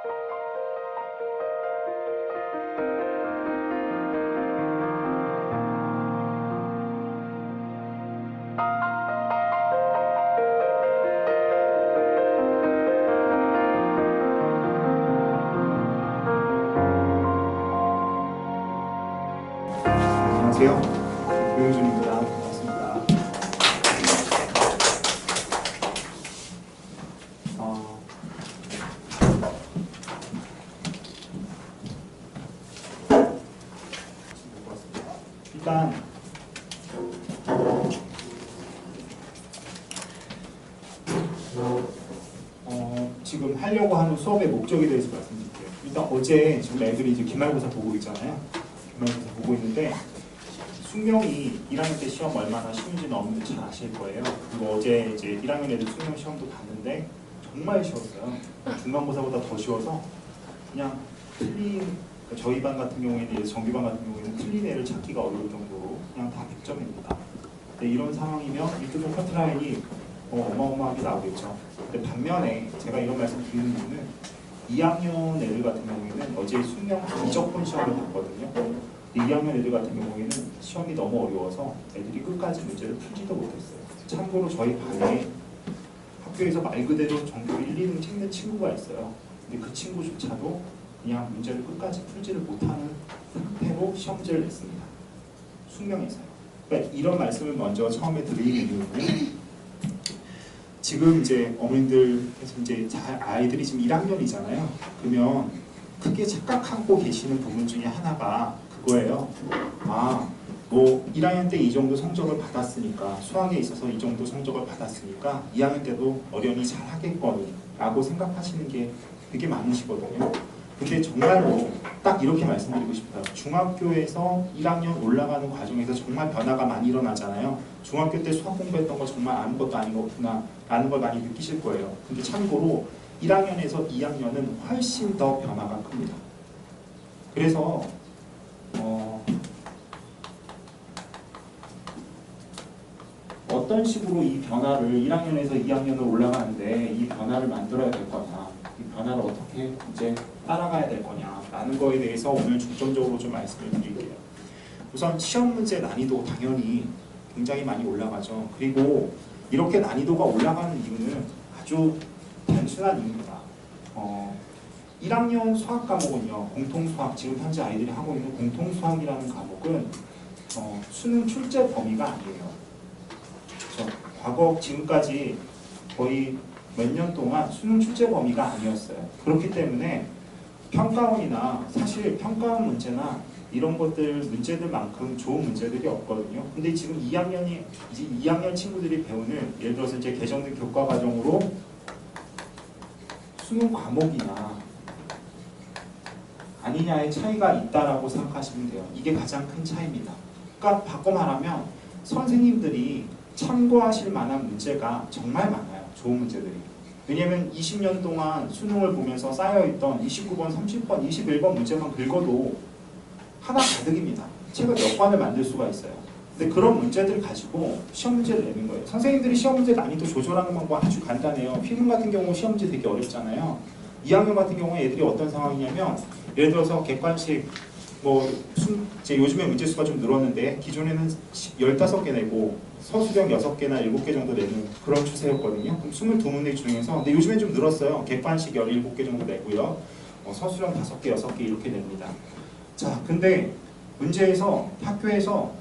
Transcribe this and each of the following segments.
안녕하세요. 고용준입니다. 반갑습니다. 일단 지금 하려고 하는 수업의 목적에 대해서 말씀드릴게요. 일단 어제 지금 애들이 이제 기말고사 보고 있잖아요. 기말고사 보고 있는데 숙명이 1학년 때 시험 얼마나 쉬운지는 어머니들 잘 아실 거예요. 그리고 어제 이제 1학년 애들 숙명 시험도 봤는데 정말 쉬웠어요. 중간고사보다 더 쉬워서 그냥 틀린, 그러니까 저희 반 같은 경우에는 정규반 같은 경우에는 틀린 애를 찾기가 어려울 정도로 그냥 다 100점입니다. 근데 이런 상황이면 일조종 커트라인이 어마어마하게 나오겠죠. 근데 반면에 제가 이런 말씀 드리는 이유는 2학년 애들 같은 경우에는 어제 숙명 비적분 시험을 봤거든요. 2학년 애들 같은 경우에는 시험이 너무 어려워서 애들이 끝까지 문제를 풀지도 못했어요. 참고로 저희 반에 학교에서 말 그대로 전교 1, 2등 찍는 친구가 있어요. 근데 그 친구조차도 그냥 문제를 끝까지 풀지를 못하는 상태로 시험지를 냈습니다. 숙명에서요. 그러니까 이런 말씀을 먼저 처음에 드리는 이유는 지금 이제 어머님들께서 이제 아이들이 지금 1학년이잖아요. 그러면 크게 착각하고 계시는 부분 중에 하나가 그거예요. 뭐 1학년 때 이 정도 성적을 받았으니까, 수학에 있어서 이 정도 성적을 받았으니까 2학년 때도 어련히 잘 하겠거니 라고 생각하시는 게 되게 많으시거든요. 근데 정말로 딱 이렇게 말씀드리고 싶어요. 중학교에서 1학년 올라가는 과정에서 정말 변화가 많이 일어나잖아요. 중학교 때 수학 공부했던 거 정말 아무것도 아닌 거구나 라는 걸 많이 느끼실 거예요. 근데 참고로 1학년에서 2학년은 훨씬 더 변화가 큽니다. 그래서 어떤 식으로 이 변화를 1학년에서 2학년으로 올라가는데 이 변화를 만들어야 될 거냐, 이 변화를 어떻게 이제 따라가야 될 거냐라는 거에 대해서 오늘 중점적으로 좀 말씀을 드릴게요. 우선 시험 문제 난이도 당연히 굉장히 많이 올라가죠. 그리고 이렇게 난이도가 올라가는 이유는 아주 단순한 이유입니다. 1학년 수학 과목은요, 공통수학, 지금 현재 아이들이 하고 있는 공통수학이라는 과목은 수능 출제 범위가 아니에요. 그렇죠? 과거 지금까지 거의 몇 년 동안 수능 출제 범위가 아니었어요. 그렇기 때문에 평가원이나 사실 평가원 문제나 이런 것들 문제들만큼 좋은 문제들이 없거든요. 근데 지금 2학년 친구들이 배우는, 예를 들어서 이제 개정된 교과 과정으로 수능 과목이나 아니냐의 차이가 있다라고 생각하시면 돼요. 이게 가장 큰 차이입니다. 그러니까 바꿔 말하면 선생님들이 참고하실 만한 문제가 정말 많아요. 좋은 문제들이. 왜냐면 20년 동안 수능을 보면서 쌓여있던 29번, 30번, 21번 문제만 긁어도 하나 가득입니다. 책을 몇 권을 만들 수가 있어요. 근데 그런 문제들을 가지고 시험 문제를 내는 거예요. 선생님들이 시험 문제 난이도 조절하는 방법 아주 간단해요. 필름 같은 경우 시험 문제 되게 어렵잖아요. 2학년 같은 경우에 애들이 어떤 상황이냐면, 예를 들어서 객관식 이제 요즘에 문제 수가 좀 늘었는데 기존에는 15개 내고 서술형 6개나 7개 정도 내는 그런 추세였거든요. 그럼 22문제 중에서, 근데 요즘엔 좀 늘었어요. 객관식 17개 정도 내고요. 서술형 5개, 6개 이렇게 냅니다. 자, 근데 문제에서 학교에서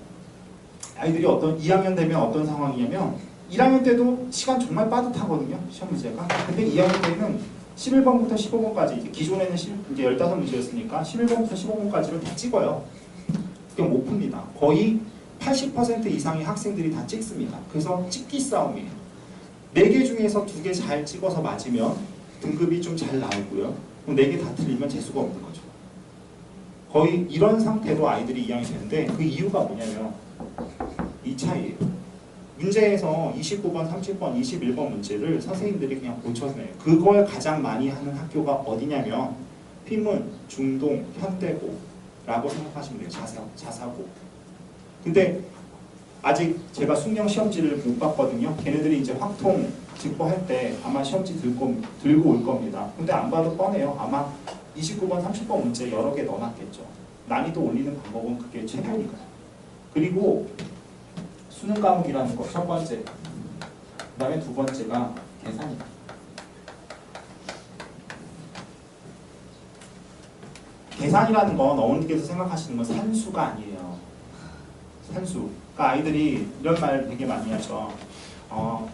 아이들이 2학년 되면 어떤 상황이냐면, 1학년 때도 시간 정말 빠듯하거든요. 시험 문제가. 근데 2학년 때는 11번부터 15번까지, 이제 기존에는 이제 15문제였으니까 11번부터 15번까지를 다 찍어요. 그냥 못 풉니다. 거의 80% 이상의 학생들이 다 찍습니다. 그래서 찍기 싸움이에요. 4개 중에서 2개 잘 찍어서 맞으면 등급이 좀 잘 나오고요. 4개 다 틀리면 재수가 없는 거죠. 거의 이런 상태로 아이들이 2학년이 되는데, 그 이유가 뭐냐면 이 차이예요. 문제에서 29번, 30번, 21번 문제를 선생님들이 그냥 고쳐서 내요. 그걸 가장 많이 하는 학교가 어디냐면 피문, 중동, 현대고라고 생각하시면 돼요. 자사고. 근데 아직 제가 숙명 시험지를 못 봤거든요. 걔네들이 이제 확통 직보할 때 아마 시험지 들고 올 겁니다. 근데 안 봐도 뻔해요. 아마 29번, 30번 문제 여러 개 넣어놨겠죠. 난이도 올리는 방법은 그게 최고니까요. 그리고 수능 과목이라는 거 첫 번째, 그 다음에 두 번째가 계산이다. 계산이라는 건 어머니께서 생각하시는 건 산수가 아니에요. 산수. 그러니까 아이들이 이런 말 되게 많이 하죠.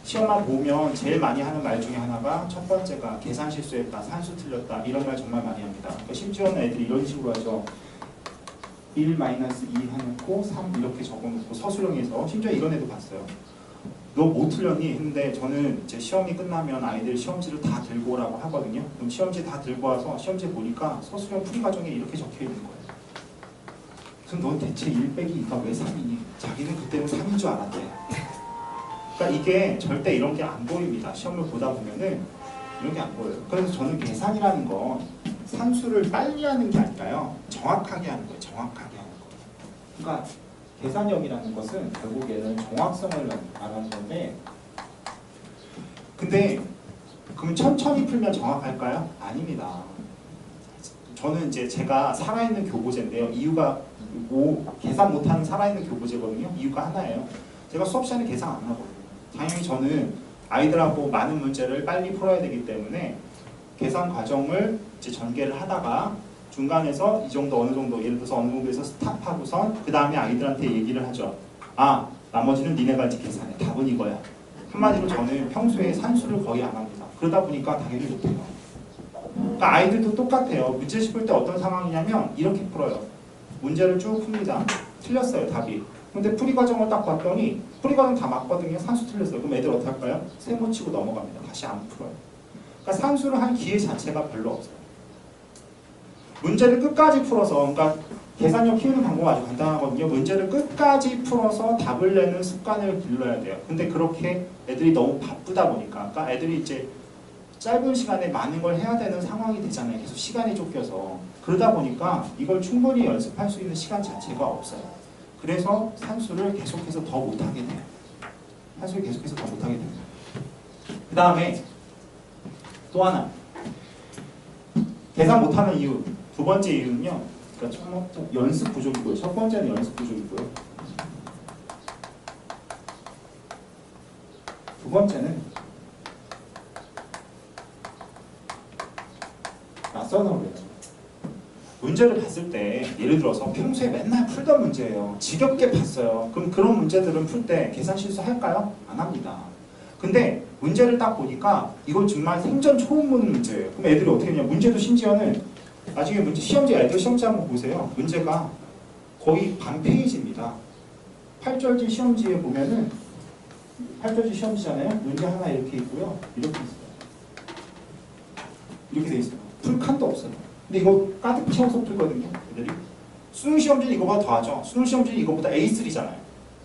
시험만 보면 제일 많이 하는 말 중에 하나가 첫 번째가 계산 실수했다, 산수 틀렸다 이런 말 정말 많이 합니다. 그러니까 심지어는 애들이 이런 식으로 하죠. 1-2 해놓고 3 이렇게 적어놓고 서술형에서 심지어 이런 애도 봤어요. 너 뭐 틀렸니? 했는데 저는 이제 시험이 끝나면 아이들 시험지를 다 들고 오라고 하거든요. 그럼 시험지 다 들고 와서 시험지 보니까 서술형 풀이 과정에 이렇게 적혀 있는 거예요. 그럼 넌 대체 1 빼기 2가 왜 3이니? 자기는 그때는 3인 줄 알았대. 그러니까 이게 절대 이런 게 안 보입니다. 시험을 보다 보면은 이런 게 안 보여요. 그래서 저는 계산이라는 건 산수를 빨리 하는 게 아니라요. 정확하게 하는 거예요. 정확하게 하는 거예요. 그러니까 계산력이라는 것은 결국에는 정확성을 말하는 건데 근데 그럼 천천히 풀면 정확할까요? 아닙니다. 저는 이제 제가 살아있는 교보제인데요. 이유가 계산 못하는 살아있는 교보제거든요. 이유가 하나예요. 제가 수업 시간에 계산 안 하거든요. 당연히 저는 아이들하고 많은 문제를 빨리 풀어야 되기 때문에 계산 과정을 이제 전개를 하다가 중간에서 이 정도 어느 정도 예를 들어서 어느 정도에서 스탑하고선 그 다음에 아이들한테 얘기를 하죠. 아, 나머지는 니네가 이제 계산해. 답은 이거야. 한마디로 저는 평소에 산수를 거의 안 합니다. 그러다 보니까 당연히 못해요. 그러니까 아이들도 똑같아요. 문제 짚을 때 어떤 상황이냐면 이렇게 풀어요. 문제를 쭉 풉니다. 틀렸어요, 답이. 근데 풀이 과정을 딱 봤더니 풀이 과정 다 맞거든요. 산수 틀렸어요. 그럼 애들 어떻게 할까요? 세모 치고 넘어갑니다. 다시 안 풀어요. 그러니까 산수를 할 기회 자체가 별로 없어요. 문제를 끝까지 풀어서, 그러니까 계산력 키우는 방법은 아주 간단하거든요. 문제를 끝까지 풀어서 답을 내는 습관을 길러야 돼요. 근데 그렇게 애들이 너무 바쁘다 보니까, 그러니까 애들이 이제 짧은 시간에 많은 걸 해야 되는 상황이 되잖아요. 계속 시간이 쫓겨서. 그러다 보니까 이걸 충분히 연습할 수 있는 시간 자체가 없어요. 그래서 산수를 계속해서 더 못하게 돼요. 산수를 계속해서 더 못하게 됩니다. 그 다음에 또 하나. 계산 못하는 이유. 두 번째 이유는요. 그러니까 연습 부족이고요. 첫 번째는 연습 부족이고요. 두 번째는 낯선으로 해요. 문제를 봤을 때 예를 들어서 평소에 맨날 풀던 문제예요. 지겹게 봤어요. 그럼 그런 문제들은 풀 때 계산 실수할까요? 안 합니다. 근데 문제를 딱 보니까 이건 정말 생전 처음 보는 문제예요. 그럼 애들이 어떻게 했냐? 문제도 심지어는 나중에 문제 시험지 애들 시험지 한번 보세요. 문제가 거의 반 페이지입니다. 8절지 시험지에 보면은 8절지 시험지잖아요. 문제 하나 이렇게 있고요. 이렇게 있어요. 이렇게 돼 있어요. 풀 칸도 없어요. 근데 이거 가득 채워서 풀거든요. 애들이. 수능 시험지는 이거보다 더 하죠. 수능 시험지는 이거보다 A3잖아요.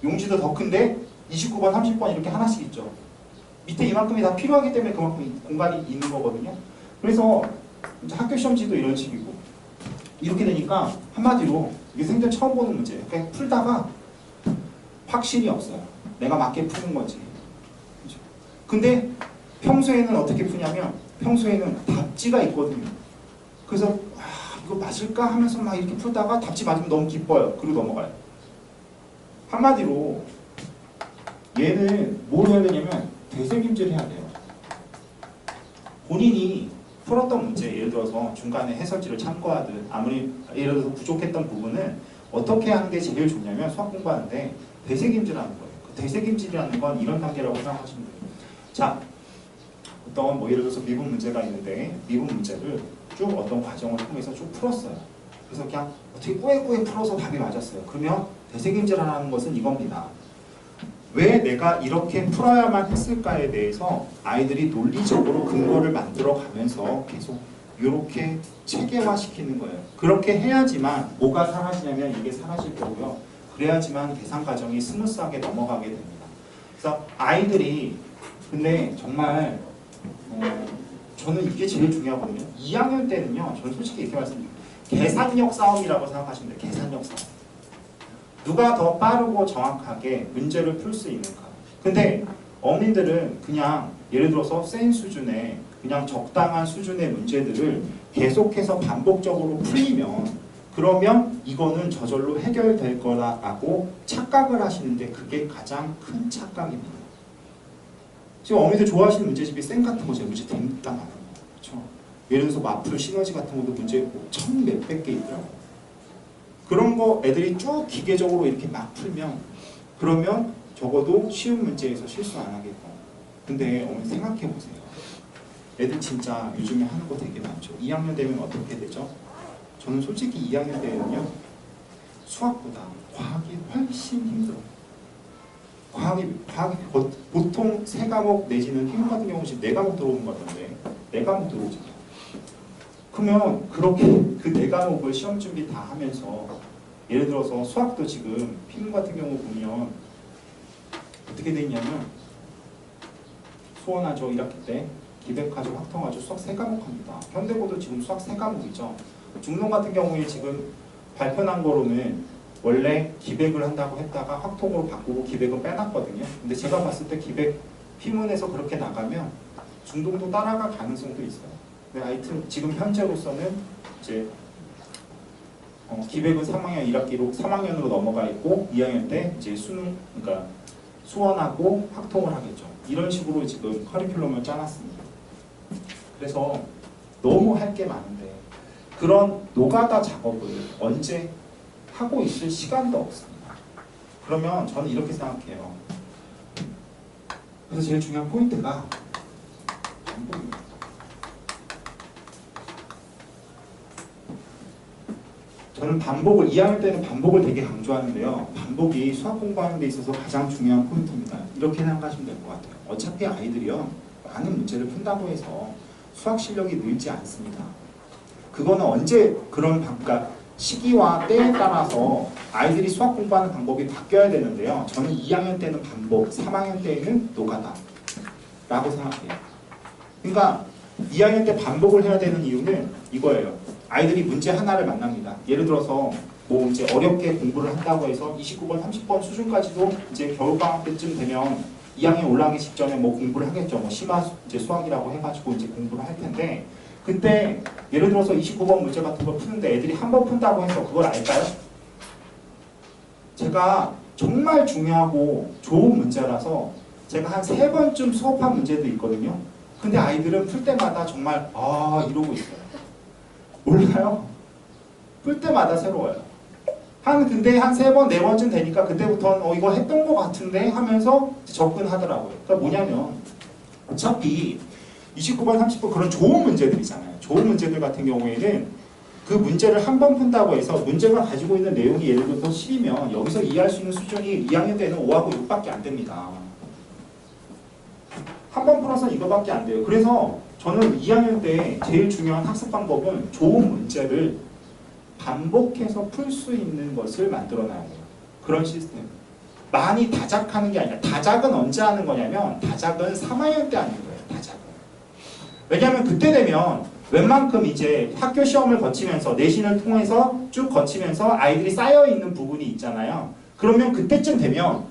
용지도 더 큰데 29번, 30번 이렇게 하나씩 있죠. 밑에 이만큼이 다 필요하기 때문에 그만큼 공간이 있는 거거든요. 그래서 이제 학교 시험지도 이런 식이고 이렇게 되니까 한마디로 이게 생전 처음 보는 문제예요. 그러니까 풀다가 확신이 없어요. 내가 맞게 푸는 거지. 그렇죠? 근데 평소에는 어떻게 푸냐면 평소에는 답지가 있거든요. 그래서 이거 맞을까 하면서 막 이렇게 풀다가 답지 맞으면 너무 기뻐요. 그리고 넘어가요. 한마디로 얘는 뭘 해야 되냐면 되새김질 해야 돼요. 본인이 풀었던 문제, 예를 들어서 중간에 해설지를 참고하듯 아무리 예를 들어서 부족했던 부분은 어떻게 하는 게 제일 좋냐면 수학 공부하는데 되새김질하는 거예요. 그 되새김질이라는 건 이런 단계라고 생각하시면 돼요. 자, 어떤 뭐 예를 들어서 미분 문제가 있는데 미분 문제를 쭉 어떤 과정을 통해서 쭉 풀었어요. 그래서 그냥 어떻게 꾸에꾸에 풀어서 답이 맞았어요. 그러면 되새김질하는 것은 이겁니다. 왜 내가 이렇게 풀어야만 했을까에 대해서 아이들이 논리적으로 근거를 만들어 가면서 계속 이렇게 체계화시키는 거예요. 그렇게 해야지만 뭐가 사라지냐면 이게 사라질 거고요. 그래야지만 계산 과정이 스무스하게 넘어가게 됩니다. 그래서 아이들이 근데 정말 저는 이게 제일 중요하거든요. 2학년 때는요. 저는 솔직히 이렇게 말씀드립니다. 계산력 싸움이라고 생각하시면 돼요. 계산력 싸움. 누가 더 빠르고 정확하게 문제를 풀 수 있는가. 근데 어머님들은 그냥 예를 들어서 센 수준의 그냥 적당한 수준의 문제들을 계속해서 반복적으로 풀리면 그러면 이거는 저절로 해결될 거라고 착각을 하시는데 그게 가장 큰 착각입니다. 지금 어머니들 좋아하시는 문제집이 쌤 같은 거 제가 문제 됩니다 많은 거 그렇죠? 예를 들어서 마플 시너지 같은 것도 문제 뭐 천 몇백 개 있더라고요. 그런 거 애들이 쭉 기계적으로 이렇게 막 풀면 그러면 적어도 쉬운 문제에서 실수 안 하겠고. 근데 어머니 생각해 보세요. 애들 진짜 요즘에 하는 거 되게 많죠. 2학년 되면 어떻게 되죠? 저는 솔직히 2학년 때는요 수학보다 과학이 훨씬 힘들어요. 과학이 보통 3과목 내지는 희망 같은 경우는 지금 4과목 들어오는 것 같던데 4과목 들어오잖아요. 그러면 그렇게 그 4과목을 시험 준비 다 하면서 예를 들어서 수학도 지금 피문 같은 경우 보면 어떻게 돼 있냐면 수원하죠 1학기 때 기백하죠 확통하죠 수학 3과목 합니다. 현대고도 지금 수학 3과목이죠. 중농 같은 경우에 지금 발표난 거로는 원래 기백을 한다고 했다가 확통으로 바꾸고 기백은 빼놨거든요. 근데 제가 봤을 때 기백 피문에서 그렇게 나가면 중동도 따라갈 가능성도 있어요. 근데 하여튼 지금 현재로서는 이제 기백은 3학년 1학기로 3학년으로 넘어가 있고 2학년 때 이제 수능 그러니까 수원하고 확통을 하겠죠. 이런 식으로 지금 커리큘럼을 짜놨습니다. 그래서 너무 할 게 많은데 그런 노가다 작업을 언제 하고 있을 시간도 없습니다. 그러면 저는 이렇게 생각해요. 그래서 제일 중요한 포인트가 반복입니다. 저는 반복을 2학년 때는 반복을 되게 강조하는데요. 반복이 수학 공부하는 데 있어서 가장 중요한 포인트입니다. 이렇게 생각하시면 될 것 같아요. 어차피 아이들이요. 많은 문제를 푼다고 해서 수학 실력이 늘지 않습니다. 그거는 언제 그런 그러니까 시기와 때에 따라서 아이들이 수학 공부하는 방법이 바뀌어야 되는데요. 저는 2학년 때는 반복, 3학년 때에는 노가다 라고 생각해요. 그러니까 2학년 때 반복을 해야 되는 이유는 이거예요. 아이들이 문제 하나를 만납니다. 예를 들어서 뭐 이제 어렵게 공부를 한다고 해서 29번, 30번 수준까지도 이제 겨울방학 때쯤 되면 2학년 올라가기 직전에 뭐 공부를 하겠죠. 뭐 심화 이제 수학이라고 해가지고 이제 공부를 할 텐데 그때 예를 들어서 29번 문제 같은 걸 푸는데 애들이 한 번 푼다고 해서 그걸 알까요? 제가 정말 중요하고 좋은 문제라서 제가 한 3번쯤 수업한 문제도 있거든요. 근데 아이들은 풀 때마다 정말 이러고 있어요. 몰라요? 풀 때마다 새로워요. 근데 한 3번, 4번쯤 되니까 그때부터는 이거 했던 것 같은데 하면서 접근하더라고요. 그러니까 뭐냐면 어차피 29번, 30번 그런 좋은 문제들이잖아요. 좋은 문제들 같은 경우에는 그 문제를 한 번 푼다고 해서 문제가 가지고 있는 내용이 예를 들어서 10이면 여기서 이해할 수 있는 수준이 2학년 때는 5하고 6밖에 안 됩니다. 한 번 풀어서 이거밖에 안 돼요. 그래서 저는 2학년 때 제일 중요한 학습 방법은 좋은 문제를 반복해서 풀 수 있는 것을 만들어놔야 돼요. 그런 시스템. 많이 다작하는 게 아니라 다작은 언제 하는 거냐면 다작은 3학년 때 하는 거예요. 다작은. 왜냐하면 그때 되면 웬만큼 이제 학교 시험을 거치면서 내신을 통해서 쭉 거치면서 아이들이 쌓여있는 부분이 있잖아요. 그러면 그때쯤 되면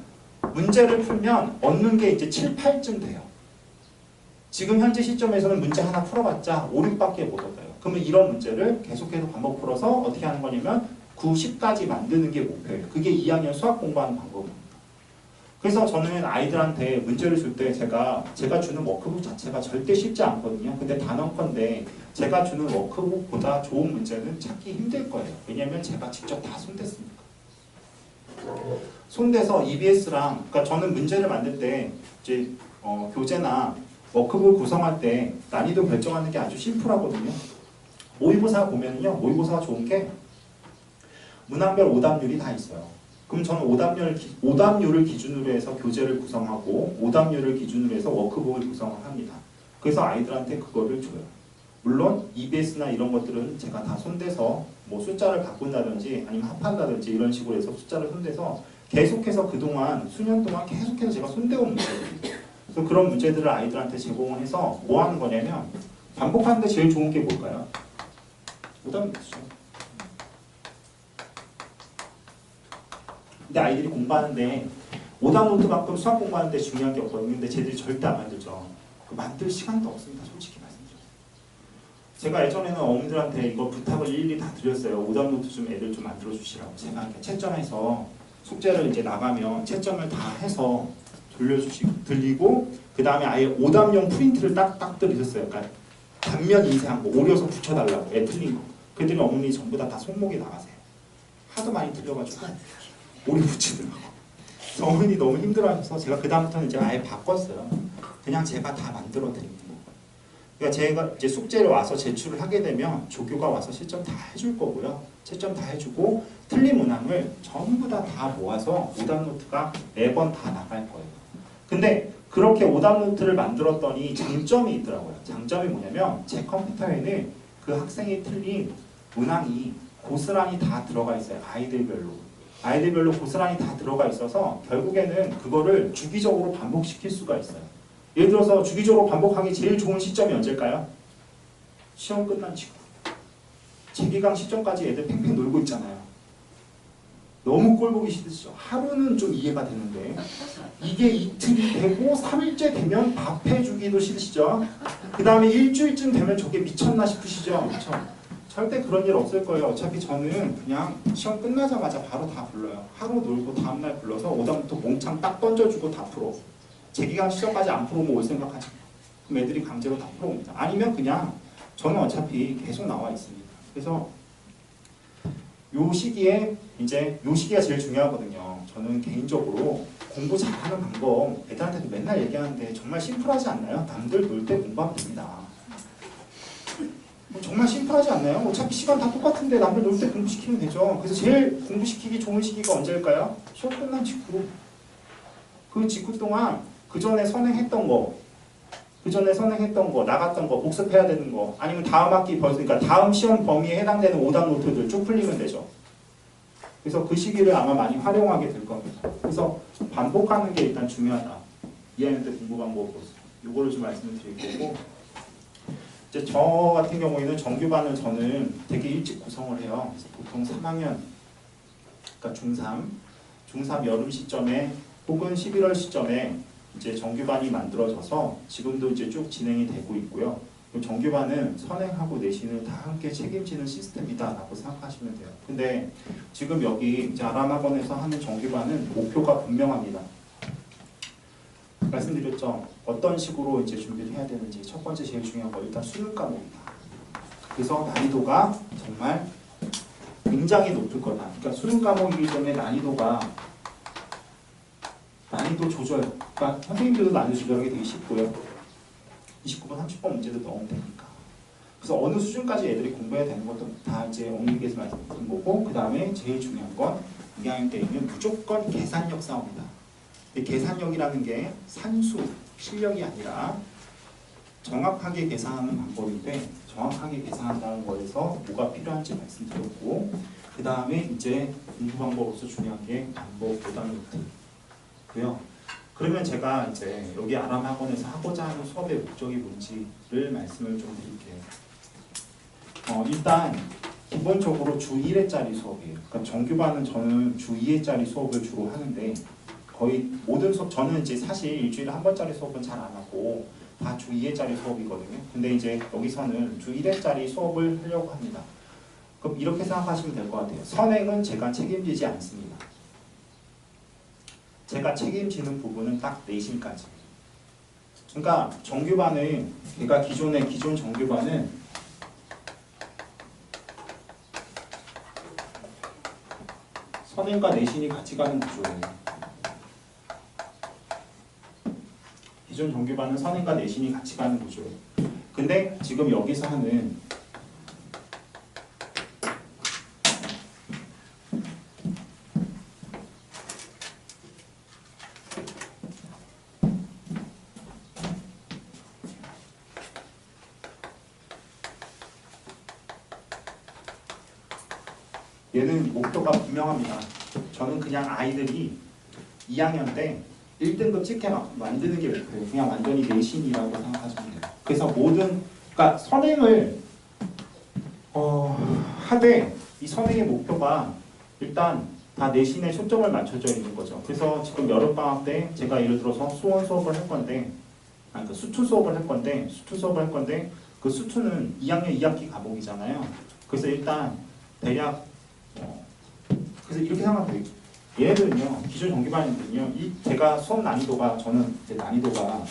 문제를 풀면 얻는 게 이제 7, 8쯤 돼요. 지금 현재 시점에서는 문제 하나 풀어봤자 5, 6밖에 못 얻어요. 그러면 이런 문제를 계속해서 반복 풀어서 어떻게 하는 거냐면 9, 10까지 만드는 게 목표예요. 그게 2학년 수학 공부하는 방법입니다. 그래서 저는 아이들한테 문제를 줄 때 제가 주는 워크북 자체가 절대 쉽지 않거든요. 근데 단언컨대 제가 주는 워크북보다 좋은 문제는 찾기 힘들 거예요. 왜냐하면 제가 직접 다 손댔으니까. 손대서 EBS랑 그러니까 저는 문제를 만들 때 이제 교재나 워크북 구성할 때 난이도 결정하는 게 아주 심플하거든요. 모의고사 보면은요. 모의고사가 좋은 게 문항별 오답률이 다 있어요. 그럼 저는 오답률을 기준으로 해서 교재를 구성하고 오답률을 기준으로 해서 워크북을 구성을 합니다. 그래서 아이들한테 그거를 줘요. 물론 EBS나 이런 것들은 제가 다 손대서 뭐 숫자를 바꾼다든지 아니면 합한다든지 이런 식으로 해서 숫자를 손대서 계속해서 그동안 수년 동안 계속해서 제가 손대온 문제들이에요. 그래서 그런 문제들을 아이들한테 제공을 해서 뭐 하는 거냐면 반복하는데 제일 좋은 게 뭘까요? 오답률이죠. 근데 아이들이 공부하는데 오답노트만큼 수학 공부하는데 중요한 게 없거든요. 근데 쟤들이 절대 안 만들죠. 그 만들 시간도 없습니다. 솔직히 말씀드려요. 제가 예전에는 어머니들한테 이거 부탁을 일일이 다 드렸어요. 오답노트 좀 애들 좀 만들어 주시라고. 제가 이렇게 채점해서 숙제를 이제 나가면 채점을 다 해서 들리고 그 다음에 아예 오답용 프린트를 딱딱 드렸어요. 그러니까 단면 인쇄한 거 오려서 붙여달라고 애 틀린 거. 그들이 어머니 전부 다 손목에 나가세요. 하도 많이 틀려가지고 오리 붙이더라고. 그래서 어머니 너무 힘들어하셔서 제가 그 다음부터는 이제 아예 바꿨어요. 그냥 제가 다 만들어 드리는 거. 그러니까 제가 이제 숙제를 와서 제출을 하게 되면 조교가 와서 채점 다 해줄 거고요. 채점 다 해주고 틀린 문항을 전부 다 모아서 오답노트가 매번 다 나갈 거예요. 근데 그렇게 오답노트를 만들었더니 장점이 있더라고요. 장점이 뭐냐면 제 컴퓨터에는 그 학생이 틀린 문항이 고스란히 다 들어가 있어요. 아이들별로 고스란히 다 들어가 있어서 결국에는 그거를 주기적으로 반복시킬 수가 있어요. 예를 들어서 주기적으로 반복하기 제일 좋은 시점이 언제일까요? 시험 끝난 직후. 재기강 시점까지 애들 팽팽 놀고 있잖아요. 너무 꼴보기 싫으시죠? 하루는 좀 이해가 되는데 이게 이틀이 되고 3일째 되면 밥해주기도 싫으시죠? 그 다음에 일주일쯤 되면 저게 미쳤나 싶으시죠? 그렇죠? 절대 그런 일 없을 거예요. 어차피 저는 그냥 시험 끝나자마자 바로 다 불러요. 하루 놀고 다음날 불러서 오답부터 몽창 딱 던져주고 다 풀어. 재기강 시점까지 안 풀어오면 올 생각하지. 그럼 애들이 강제로 다 풀어옵니다. 아니면 그냥 저는 어차피 계속 나와 있습니다. 그래서 요 시기에 이제 요 시기가 제일 중요하거든요. 저는 개인적으로 공부 잘하는 방법 애들한테도 맨날 얘기하는데 정말 심플하지 않나요? 남들 놀 때 공부하면 됩니다. 정말 심플하지 않나요? 어차피 시간 다 똑같은데 남들 놀 때 공부시키면 되죠. 그래서 제일 공부시키기 좋은 시기가 언제일까요? 시험 끝난 직후. 그 직후 동안 그 전에 선행했던 거, 나갔던 거, 복습해야 되는 거, 아니면 다음 학기 그러니까 다음 시험 범위에 해당되는 오답 노트들 쭉 풀리면 되죠. 그래서 그 시기를 아마 많이 활용하게 될 겁니다. 그래서 반복하는 게 일단 중요하다. 2학년 때 공부 방법 요거를 좀 말씀을 드릴 거고, 이제 저 같은 경우에는 정규반을 저는 되게 일찍 구성을 해요. 그래서 보통 3학년, 그러니까 중3 여름 시점에 혹은 11월 시점에 이제 정규반이 만들어져서 지금도 이제 쭉 진행이 되고 있고요. 정규반은 선행하고 내신을 다 함께 책임지는 시스템이다라고 생각하시면 돼요. 근데 지금 여기 이제 아람학원에서 하는 정규반은 목표가 분명합니다. 말씀드렸죠. 어떤 식으로 이제 준비를 해야 되는지 첫 번째 제일 중요한 거 일단 수능 과목이다. 그래서 난이도가 정말 굉장히 높을 거다. 그러니까 수능 과목이기 때문에 난이도 조절, 그러니까 선생님들도 난이도 조절하기 되게 쉽고요. 29번, 30번 문제도 넣으면 되니까. 그래서 어느 수준까지 애들이 공부해야 되는 것도 다 이제 어머니께서 말씀드린 거고, 그 다음에 제일 중요한 건 2학년 때는 무조건 계산력 싸움이다. 계산력이라는 게 산수, 실력이 아니라 정확하게 계산하는 방법인데, 정확하게 계산한다는 거에서 뭐가 필요한지 말씀드렸고, 그 다음에 이제 공부 방법으로서 중요한 게 반복 오답 노트고요. 그러면 제가 이제 여기 아람학원에서 하고자 하는 수업의 목적이 뭔지를 말씀을 좀 드릴게요. 일단 기본적으로 주 1회짜리 수업이에요. 그러니까 정규반은 저는 주 2회짜리 수업을 주로 하는데, 거의 모든 수업, 저는 이제 사실 일주일에 한 번짜리 수업은 잘 안 하고 다 주 2회짜리 수업이거든요. 근데 이제 여기서는 주 1회짜리 수업을 하려고 합니다. 그럼 이렇게 생각하시면 될 것 같아요. 선행은 제가 책임지지 않습니다. 제가 책임지는 부분은 딱 내신까지. 그러니까 정규반은, 그러니까 기존 정규반은 선행과 내신이 같이 가는 구조예요. 기존 정규반은 선행과 내신이 같이 가는 구조예요. 근데 지금 여기서 하는 얘는 목표가 분명합니다. 저는 그냥 아이들이 2학년 때 1등급 찍게 만드는 게 목표예요. 그냥 완전히 내신이라고 생각하시면 돼요. 그래서 그러니까 선행을 하되 이 선행의 목표가 일단 다 내신에 초점을 맞춰져 있는 거죠. 그래서 지금 여름방학 때 제가 예를 들어서 수원 수업을 할 건데 그 수투 수업을 할 건데 그 수투는 2학년 2학기 과목이잖아요. 그래서 일단 대략 그래서 이렇게 생각하면 돼요. 얘네들은요, 기존 정규반인들은요, 제가 수업 난이도가, 저는 제 난이도가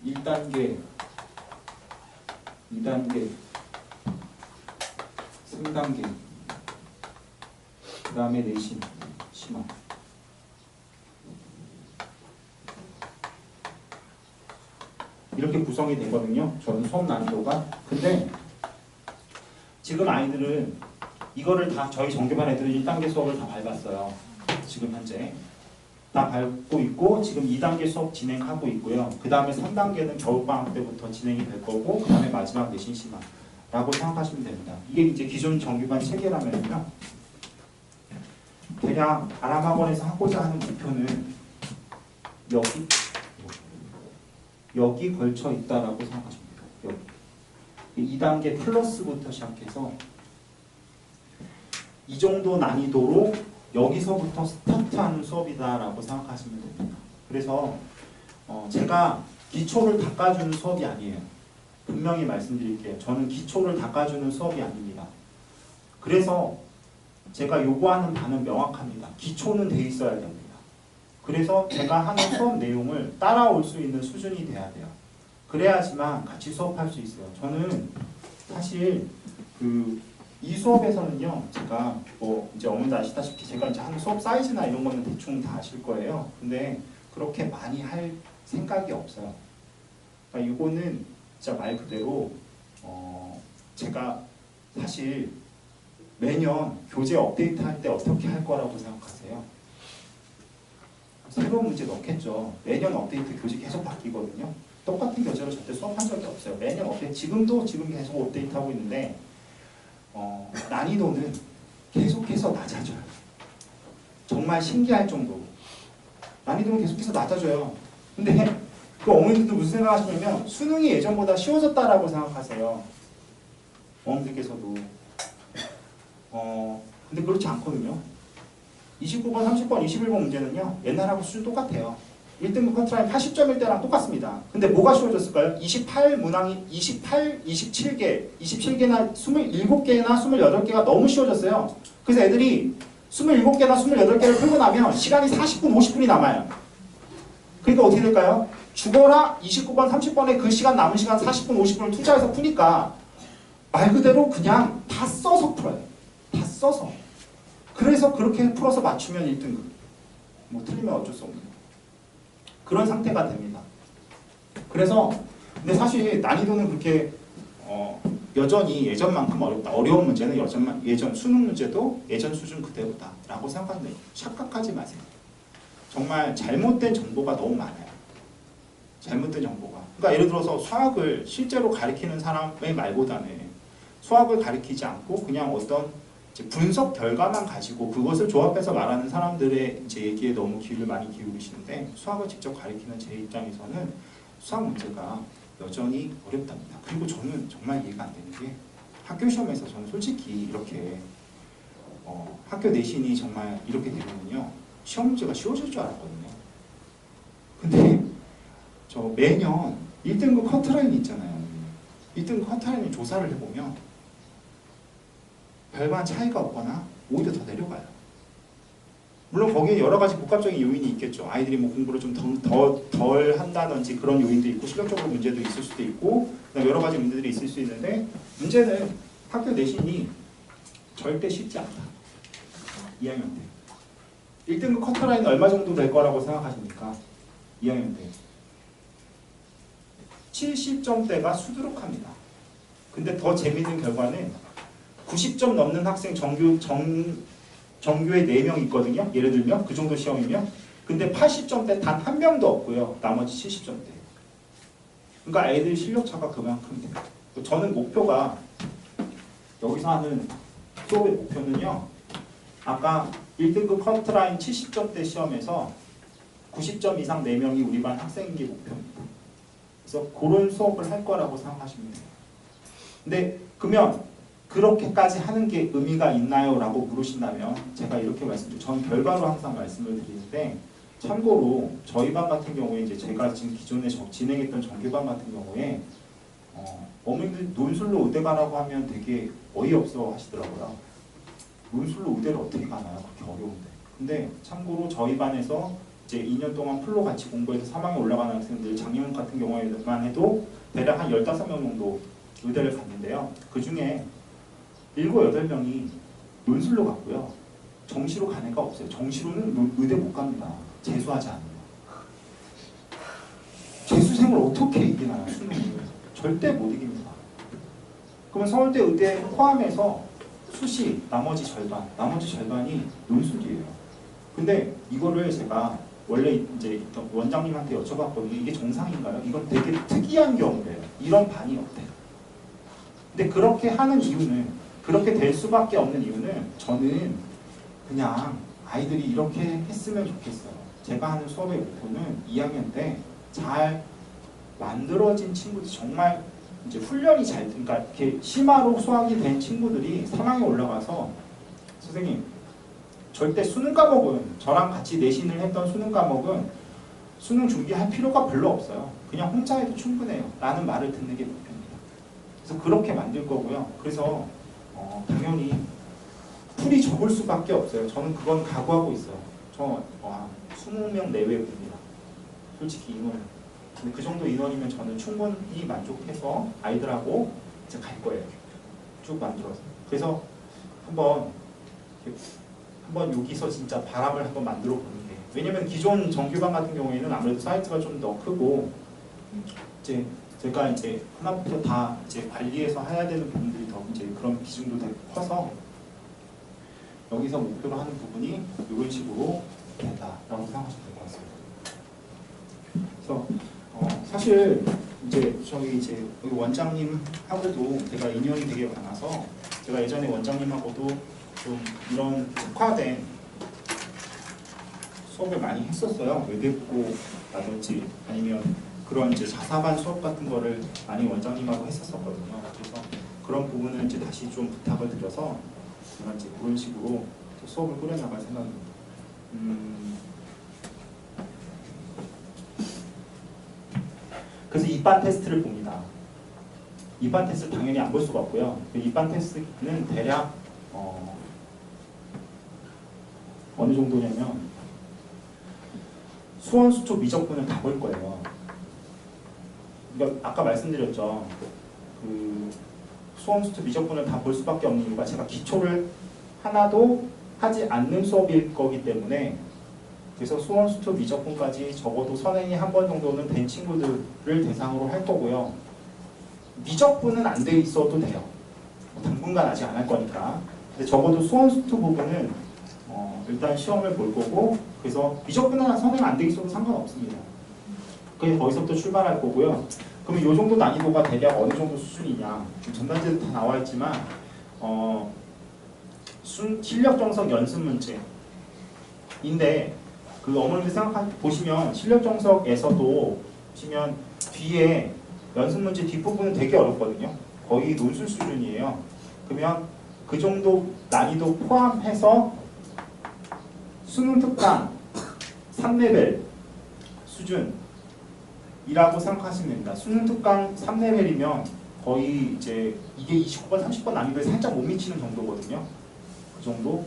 1단계, 2단계, 3단계, 그 다음에 내신, 심화. 이렇게 구성이 되거든요. 저는 수업 난이도가. 근데 지금 아이들은 이거를 다 저희 정규반 애들은 1단계 수업을 다 밟았어요. 지금 현재. 다 밟고 있고 지금 2단계 수업 진행하고 있고요. 그 다음에 3단계는 겨울방학 때부터 진행이 될 거고 그 다음에 마지막 내신 심화라고 생각하시면 됩니다. 이게 이제 기존 정규반 체계라면요. 대략 아람학원에서 하고자 하는 목표는 여기 걸쳐 있다라고 생각하시면 돼요. 여기. 2단계 플러스부터 시작해서 이 정도 난이도로 여기서부터 스타트하는 수업이다라고 생각하시면 됩니다. 그래서 제가 기초를 닦아주는 수업이 아니에요. 분명히 말씀드릴게요. 저는 기초를 닦아주는 수업이 아닙니다. 그래서 제가 요구하는 바는 명확합니다. 기초는 돼 있어야 됩니다. 그래서 제가 하는 수업 내용을 따라올 수 있는 수준이 돼야 돼요. 그래야지만 같이 수업할 수 있어요. 저는 사실 이 수업에서는요, 제가 이제 어머니도 아시다시피 제가 이제 하는 수업 사이즈나 이런 거는 대충 다 아실 거예요. 근데 그렇게 많이 할 생각이 없어요. 그러니까 이거는 진짜 말 그대로 제가 사실 매년 교재 업데이트 할 때 어떻게 할 거라고 생각하세요? 새로운 문제 넣겠죠. 매년 업데이트 교재 계속 바뀌거든요. 똑같은 교재로 절대 수업한 적이 없어요. 매년 업데이트, 지금 계속 업데이트하고 있는데 난이도는 계속해서 낮아져요. 정말 신기할 정도로 난이도는 계속해서 낮아져요. 근데 그 어머님들도 무슨 생각하시냐면 수능이 예전보다 쉬워졌다라고 생각하세요. 어머님들께서도 근데 그렇지 않거든요. 29번, 30번, 21번 문제는요, 옛날하고 수준 똑같아요. 1등급 컨트라인 80점일 때랑 똑같습니다. 근데 뭐가 쉬워졌을까요? 28 문항이 27개, 27개나 27개나 28개가 너무 쉬워졌어요. 그래서 애들이 27개나 28개를 풀고 나면 시간이 40분, 50분이 남아요. 그러니까 어떻게 될까요? 죽어라 29번, 30번에 그 시간 남은 시간 40분, 50분을 투자해서 푸니까 말 그대로 그냥 다 써서 풀어요. 다 써서. 그래서 그렇게 풀어서 맞추면 1등급. 뭐 틀리면 어쩔 수 없는 그런 상태가 됩니다. 그래서 근데 사실 난이도는 그렇게 여전히 예전만큼 어렵다. 어려운 문제는 예전 수능 문제도 예전 수준 그대로다 라고 생각하는데 착각하지 마세요. 정말 잘못된 정보가 너무 많아요. 잘못된 정보가. 그러니까 예를 들어서 수학을 실제로 가르치는 사람의 말보다는 수학을 가르치지 않고 그냥 어떤 분석 결과만 가지고 그것을 조합해서 말하는 사람들의 이제 얘기에 너무 귀를 많이 기울이시는데 수학을 직접 가르치는 제 입장에서는 수학 문제가 여전히 어렵답니다. 그리고 저는 정말 이해가 안 되는 게 학교 시험에서 저는 솔직히 이렇게 학교 내신이 정말 이렇게 되면요 시험 문제가 쉬워질 줄 알았거든요. 근데 저 매년 1등급 커트라인이 있잖아요. 1등급 커트라인을 조사를 해보면 별반 차이가 없거나 오히려 더 내려가요. 물론 거기에 여러 가지 복합적인 요인이 있겠죠. 아이들이 뭐 공부를 좀 덜 한다든지 그런 요인도 있고 실력적으로 문제도 있을 수도 있고 여러 가지 문제들이 있을 수 있는데 문제는 학교 내신이 절대 쉽지 않다. 2학년 때 1등급 커트라인은 얼마 정도 될 거라고 생각하십니까? 2학년 때 70점대가 수두룩합니다. 근데 더 재미있는 결과는 90점 넘는 학생 정규에 4명 있거든요. 예를 들면 그 정도 시험이면. 근데 80점대 단 한 명도 없고요. 나머지 70점대. 그러니까 애들 실력차가 그만큼 돼요. 저는 목표가 여기서 하는 수업의 목표는요. 아까 1등급 커트라인 70점대 시험에서 90점 이상 4명이 우리 반 학생인 게 목표입니다. 그래서 그런 수업을 할 거라고 생각하시면 돼요. 근데 그러면 그렇게까지 하는 게 의미가 있나요? 라고 물으신다면 제가 이렇게 말씀드려요. 저는 결과로 항상 말씀을 드리는데 참고로 저희 반 같은 경우에 이제 제가 지금 기존에 진행했던 정규반 같은 경우에 어머님들 논술로 의대 가라고 하면 되게 어이없어 하시더라고요. 논술로 의대를 어떻게 가나요? 그렇게 어려운데. 근데 참고로 저희 반에서 이제 2년 동안 풀로 같이 공부해서 3학년 올라가는 학생들 작년 같은 경우에만 해도 대략 한 15명 정도 의대를 갔는데요. 그 중에 7, 8명이 논술로 갔고요. 정시로 간 애가 없어요. 정시로는 의대 못 갑니다. 재수하지 않으면. 재수생을 어떻게 이기나요? 수능을. 절대 못 이깁니다. 그러면 서울대 의대 포함해서 수시 나머지 절반이 논술이에요. 근데 이거를 제가 원래 이제 원장님한테 여쭤봤거든요. 이게 정상인가요? 이건 되게 특이한 경우래요. 이런 반이 없대요. 근데 그렇게 하는 이유는, 그렇게 될 수밖에 없는 이유는 저는 그냥 아이들이 이렇게 했으면 좋겠어요. 제가 하는 수업의 목표는 2학년 때 잘 만들어진 친구들, 정말 이제 훈련이 잘, 그러니까 이렇게 심화로 수학이 된 친구들이 3학년 올라가서 선생님 절대 수능 과목은, 저랑 같이 내신을 했던 수능 과목은 수능 준비할 필요가 별로 없어요. 그냥 혼자 해도 충분해요. 라는 말을 듣는 게 목표입니다. 그래서 그렇게 만들 거고요. 그래서 당연히 풀이 적을 수밖에 없어요. 저는 그건 각오하고 있어요. 저 20명 내외 봅니다. 솔직히 인원. 근데 그 정도 인원이면 저는 충분히 만족해서 아이들하고 이제 갈 거예요. 쭉 만들어서. 그래서 한번 여기서 진짜 바람을 한번 만들어 보는 게, 왜냐면 기존 정규반 같은 경우에는 아무래도 사이트가 좀 더 크고 이제 제가 이제 하나부터 다 이제 관리해서 해야 되는 부분들이 더 이제 그런 비중도 되게 커서 여기서 목표로 하는 부분이 이런 식으로 된다라고 생각하시면 될 것 같습니다. 그래서 사실 이제 저희 이제 여기 원장님하고도 제가 인연이 되게 많아서 제가 예전에 원장님하고도 좀 이런 특화된 수업을 많이 했었어요. 외대국어라든지 아니면 그런 이제 자사반 수업 같은 거를 많이 원장님하고 했었거든요. 그래서 그런 부분을 이제 다시 좀 부탁을 드려서 제가 이제 그런 식으로 수업을 꾸려나갈 생각입니다. 그래서 입반 테스트를 봅니다. 입반 테스트 당연히 안 볼 수가 없고요. 그 입반 테스트는 대략 어느 정도냐면 수원, 수초, 미적분을 다 볼 거예요. 그러니까 아까 말씀드렸죠. 그 수원, 수초, 미적분을 다 볼 수밖에 없는 이유가 제가 기초를 하나도 하지 않는 수업일 거기 때문에, 그래서 수원, 수초, 미적분까지 적어도 선행이 한 번 정도는 된 친구들을 대상으로 할 거고요. 미적분은 안 돼 있어도 돼요. 당분간 아직 안 할 거니까. 근데 적어도 수원, 수초 부분은 일단 시험을 볼 거고, 그래서 미적분은 선행 안 돼 있어도 상관없습니다. 그게 거기서부터 출발할 거고요. 그러면 이 정도 난이도가 대략 어느 정도 수준이냐. 전단지도 다 나와 있지만 실력 정석 연습 문제인데, 그 어머님들 보시면 실력 정석에서도 보시면 뒤에 연습 문제 뒷부분은 되게 어렵거든요. 거의 논술 수준이에요. 그러면 그 정도 난이도 포함해서 수능 특강 3레벨 수준이라고 생각하시면 됩니다. 수능 특강 3레벨이면 거의 이제 이게 29번, 30번 난이도에 살짝 못 미치는 정도거든요. 그 정도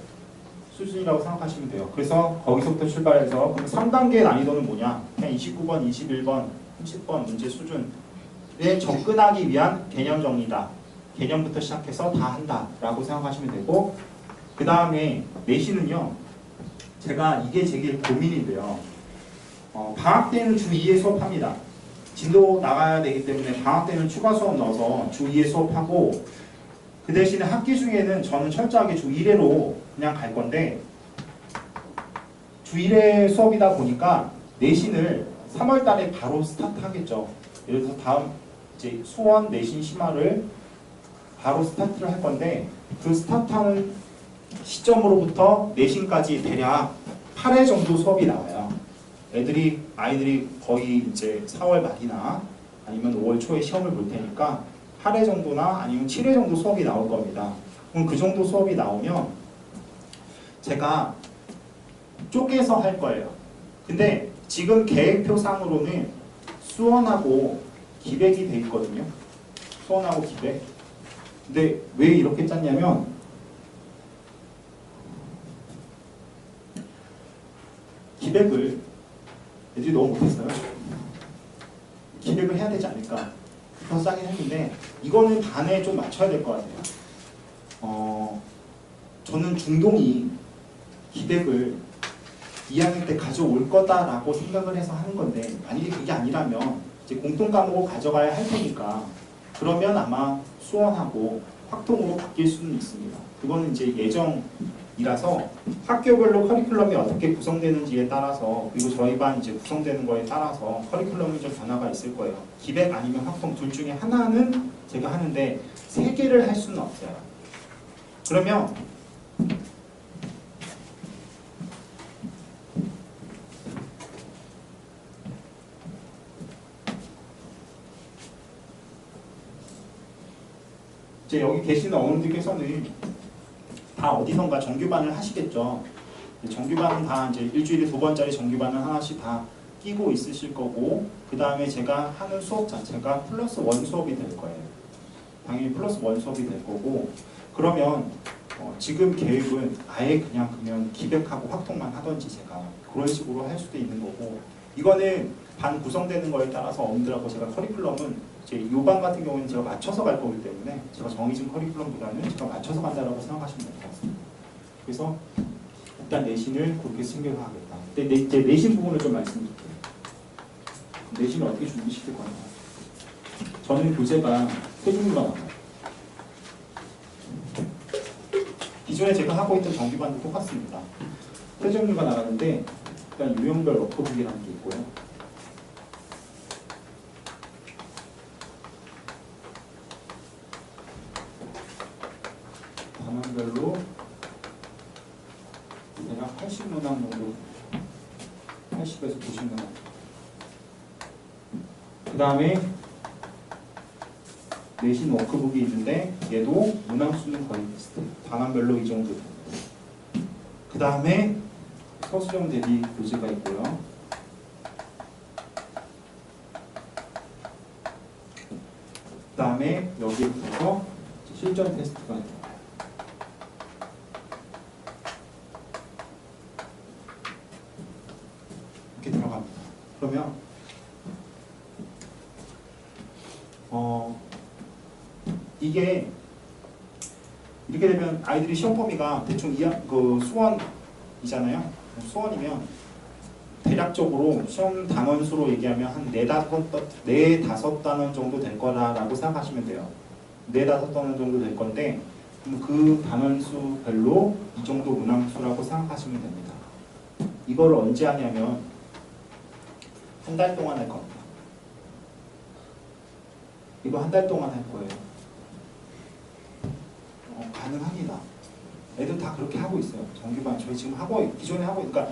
수준이라고 생각하시면 돼요. 그래서 거기서부터 출발해서 그럼 3단계 난이도는 뭐냐? 그냥 29번, 21번, 30번 문제 수준에 접근하기 위한 개념 정리다. 개념부터 시작해서 다 한다라고 생각하시면 되고, 그 다음에 내신은요. 제가 이게 제일 고민인데요. 방학 때는 주 2회 수업합니다. 진도 나가야 되기 때문에 방학 때는 추가 수업 넣어서 주 2회 수업하고, 그 대신에 학기 중에는 저는 철저하게 주 1회로 그냥 갈 건데, 주 1회 수업이다 보니까 내신을 3월 달에 바로 스타트 하겠죠. 예를 들어서 다음 이제 수원 내신 심화를 바로 스타트를 할 건데, 그 스타트하는 시점으로부터 내신까지 대략 8회 정도 수업이 나와요. 아이들이 거의 이제 4월 말이나 아니면 5월 초에 시험을 볼 테니까 8회 정도나 아니면 7회 정도 수업이 나올 겁니다. 그럼 그 정도 수업이 나오면 제가 쪼개서 할 거예요. 근데 지금 계획표상으로는 수원하고 기백이 돼 있거든요. 수원하고 기백. 근데 왜 이렇게 짰냐면 기백을 애들이 너무 못했어요. 기백을 해야 되지 않을까. 더 싸긴 했는데 이거는 반에 좀 맞춰야 될 것 같아요. 저는 중동이 기백을 2학년 때 가져올 거다라고 생각을 해서 하는 건데 만약에 그게 아니라면 이제 공통 과목을 가져가야 할 테니까 그러면 아마 수원하고 확통으로 바뀔 수는 있습니다. 그거는 이제 예정이라서 학교별로 커리큘럼이 어떻게 구성되는지에 따라서 그리고 저희 반 이제 구성되는 거에 따라서 커리큘럼이 좀 변화가 있을 거예요. 기백 아니면 확통 둘 중에 하나는 제가 하는데 세 개를 할 수는 없어요. 그러면 이제 여기 계시는 어머님들께서는 다 어디선가 정규반을 하시겠죠. 정규반은 다 이제 일주일에 2번짜리 정규반을 하나씩 다 끼고 있으실 거고, 그 다음에 제가 하는 수업 자체가 +1 수업이 될 거예요. 당연히 +1 수업이 될 거고, 그러면 지금 계획은 아예 그냥 기백하고 확통만 하던지 제가 그런 식으로 할 수도 있는 거고, 이거는 반 구성되는 거에 따라서 어머님들하고 제가 커리큘럼은 이제 이 반 같은 경우는 제가 맞춰서 갈 거기 때문에 제가 정해진 커리큘럼보다는 제가 맞춰서 간다라고 생각하시면 될 것 같습니다. 그래서 일단 내신을 그렇게 챙겨서 하겠다. 근데 이제 내신 부분을 좀 말씀드릴게요. 내신을 어떻게 준비시킬 거냐. 저는 교재가 세 종류가 나와요. 기존에 제가 하고 있던 정규반도 똑같습니다. 세 종류가 나가는데 일단 유형별 워크북이라는 게 있고요. 단원별로 대략 80문항 정도, 80에서 90문항. 그 다음에 내신 워크북이 있는데 얘도 문항수는 거의 비슷해요. 단원별로 이 정도. 그 다음에 서술형 대비 교재가 있고요. 그 다음에 여기에 붙어서 실전 테스트가 있고, 이렇게 들어갑니다. 그러면 이게 이렇게 되면 아이들이 시험 범위가 대충 수원이잖아요. 수원이면 대략적으로 시험 단원 수로 얘기하면 한 4-5단원 정도 될 거라고 생각하시면 돼요. 4-5단원 정도 될 건데 그 단원수별로 이 정도 문항수라고 생각하시면 됩니다. 이거를 언제 하냐면 한 달 동안 할 겁니다. 이거 한 달 동안 할 거예요. 가능합니다. 애들 다 그렇게 하고 있어요. 정규반 저희 지금 기존에 하고, 그러니까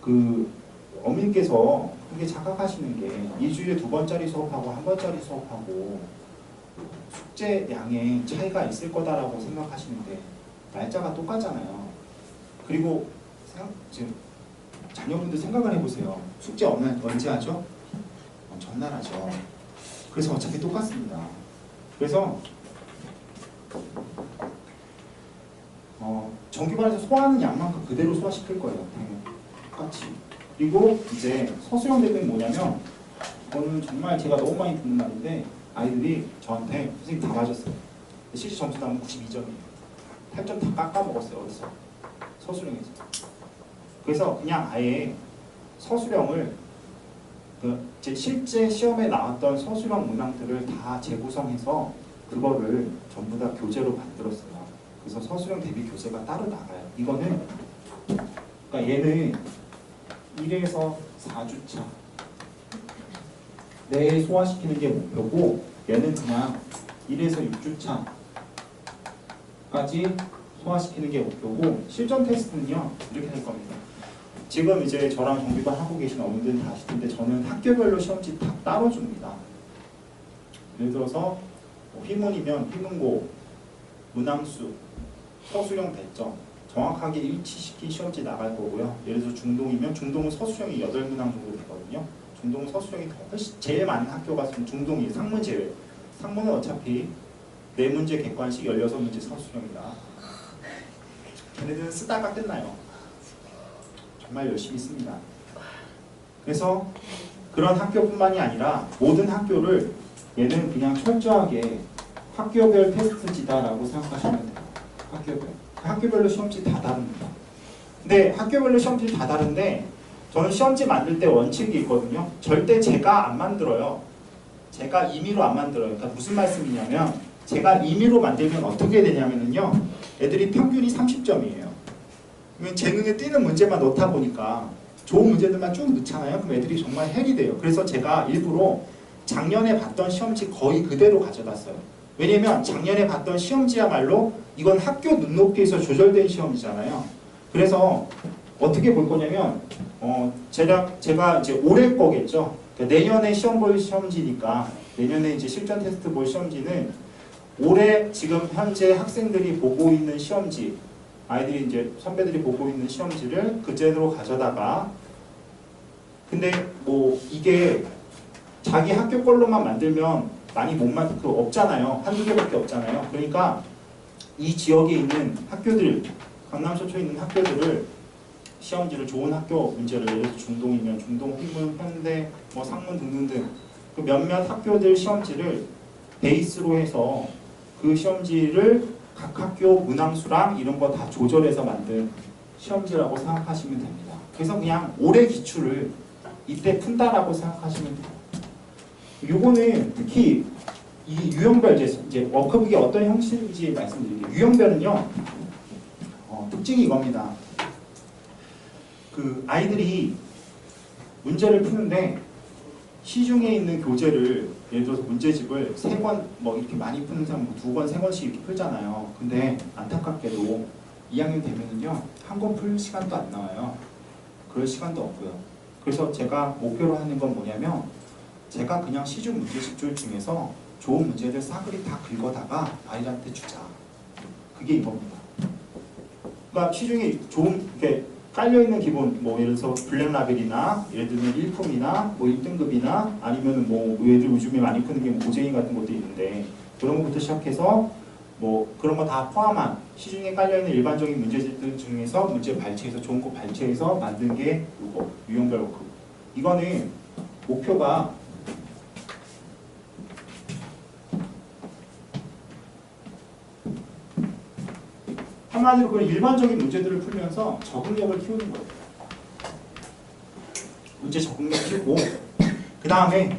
그 어머니께서 그게 착각하시는 게 2주일에 2번짜리 수업하고 1번짜리 수업하고 숙제 양에 차이가 있을 거다라고 생각하시는데 날짜가 똑같잖아요. 그리고 지금 자녀분들 생각을 해보세요. 숙제 언제 하죠? 전날 하죠. 그래서 어차피 똑같습니다. 그래서 정규반에서 소화하는 양만큼 그대로 소화시킬 거예요. 똑같이. 그리고 이제 서술형 대비는 뭐냐면, 이거는 정말 제가 너무 많이 듣는 말인데 아이들이 저한테 선생님 다 맞았어요. 실시 점수 나오면 92점이에요. 8점 다 깎아먹었어요. 어디서? 서술형에서. 그래서 그냥 아예 서술형을 제 실제 시험에 나왔던 서술형 문항들을 다 재구성해서 그거를 전부 다 교재로 만들었어요. 그래서 서술형 대비 교재가 따로 나가요. 이거는 그러니까 얘는 1에서 4주차 내에 소화시키는 게 목표고, 얘는 그냥 1에서 6주차까지 소화시키는 게 목표고, 실전 테스트는요 이렇게 될 겁니다. 지금 이제 저랑 정규반 하고 계신 어머님들은 다 아실 텐데 저는 학교별로 시험지 다 따로 줍니다. 예를 들어서 휘문이면 휘문고, 문항수, 서술형 배점, 정확하게 일치시킨 시험지 나갈 거고요. 예를 들어서 중동이면 중동은 서술형이 8문항 정도 되거든요. 중동은 서술형이 더 훨씬 제일 많은 학교가 중동이 상문 제외. 상문은 어차피 4문제 객관식 16문제 서술형이다. 걔네들은 쓰다가 끝나요. 정말 열심히 씁니다. 그래서 그런 학교뿐만이 아니라 모든 학교를 얘는 그냥 철저하게 학교별 테스트지다라고 생각하시면 돼요. 학교별. 학교별로 시험지 다 다릅니다. 근데 학교별로 시험지 다 다른데 저는 시험지 만들 때 원칙이 있거든요. 절대 제가 안 만들어요. 제가 임의로 안 만들어요. 그러니까 무슨 말씀이냐면 제가 임의로 만들면 어떻게 되냐면요. 애들이 평균이 30점이에요. 그러면 제 눈에 띄는 문제만 넣다 보니까 좋은 문제들만 쭉 넣잖아요. 그럼 애들이 정말 헬이 돼요. 그래서 제가 일부러 작년에 봤던 시험지 거의 그대로 가져갔어요. 왜냐면 작년에 봤던 시험지야말로 이건 학교 눈높이에서 조절된 시험이잖아요. 그래서 어떻게 볼 거냐면 제가 이제 올해 거겠죠. 그러니까 내년에 시험 볼 시험지니까 내년에 이제 실전 테스트 볼 시험지는 올해 지금 현재 학생들이 보고 있는 시험지, 아이들이 이제 선배들이 보고 있는 시험지를 그대로 가져다가 근데 뭐 이게 자기 학교 걸로만 만들면 많이 못 만들 거 없잖아요. 한두 개밖에 없잖아요. 그러니까 이 지역에 있는 학교들, 강남 서초에 있는 학교들을 시험지를 좋은 학교 문제를 예를 들어서 중동이면 중동, 훈문, 현대, 뭐 상문 등등등 그 몇몇 학교들 시험지를 베이스로 해서 그 시험지를 각 학교 문항수랑 이런 거 다 조절해서 만든 시험지라고 생각하시면 됩니다. 그래서 그냥 올해 기출을 이때 푼다라고 생각하시면 돼요. 요거는 특히 이 유형별 이제 워크북이 어떤 형식인지 말씀드릴게요. 유형별은요 특징이 이겁니다. 그 아이들이 문제를 푸는데 시중에 있는 교재를 예를 들어서 문제집을 3권 뭐 이렇게 많이 푸는 사람 뭐 2권, 3권씩 이렇게 풀잖아요. 근데 안타깝게도 2학년 되면은요 한 권 풀 시간도 안 나와요. 그럴 시간도 없고요. 그래서 제가 목표로 하는 건 뭐냐면 제가 그냥 시중 문제집들 중에서 좋은 문제들 싸그리 다 긁어다가 아이들한테 주자. 그게 이겁니다. 그러니까 시중에 좋은 게 깔려있는 기본 뭐 예를 들어서 블랙라벨이나 예를 들면 1품이나 뭐 1등급이나 아니면은 뭐 얘들 요즘에 많이 푸는 게 고재인 같은 것도 있는데 그런 것부터 시작해서 뭐 그런 거 다 포함한 시중에 깔려있는 일반적인 문제집들 중에서 문제 발췌해서 좋은 거 발췌해서 만든 게 이거 유형별 워크. 이거는 목표가 한마디로 그런 일반적인 문제들을 풀면서 적응력을 키우는 거예요. 문제 적응력 키우고 그 다음에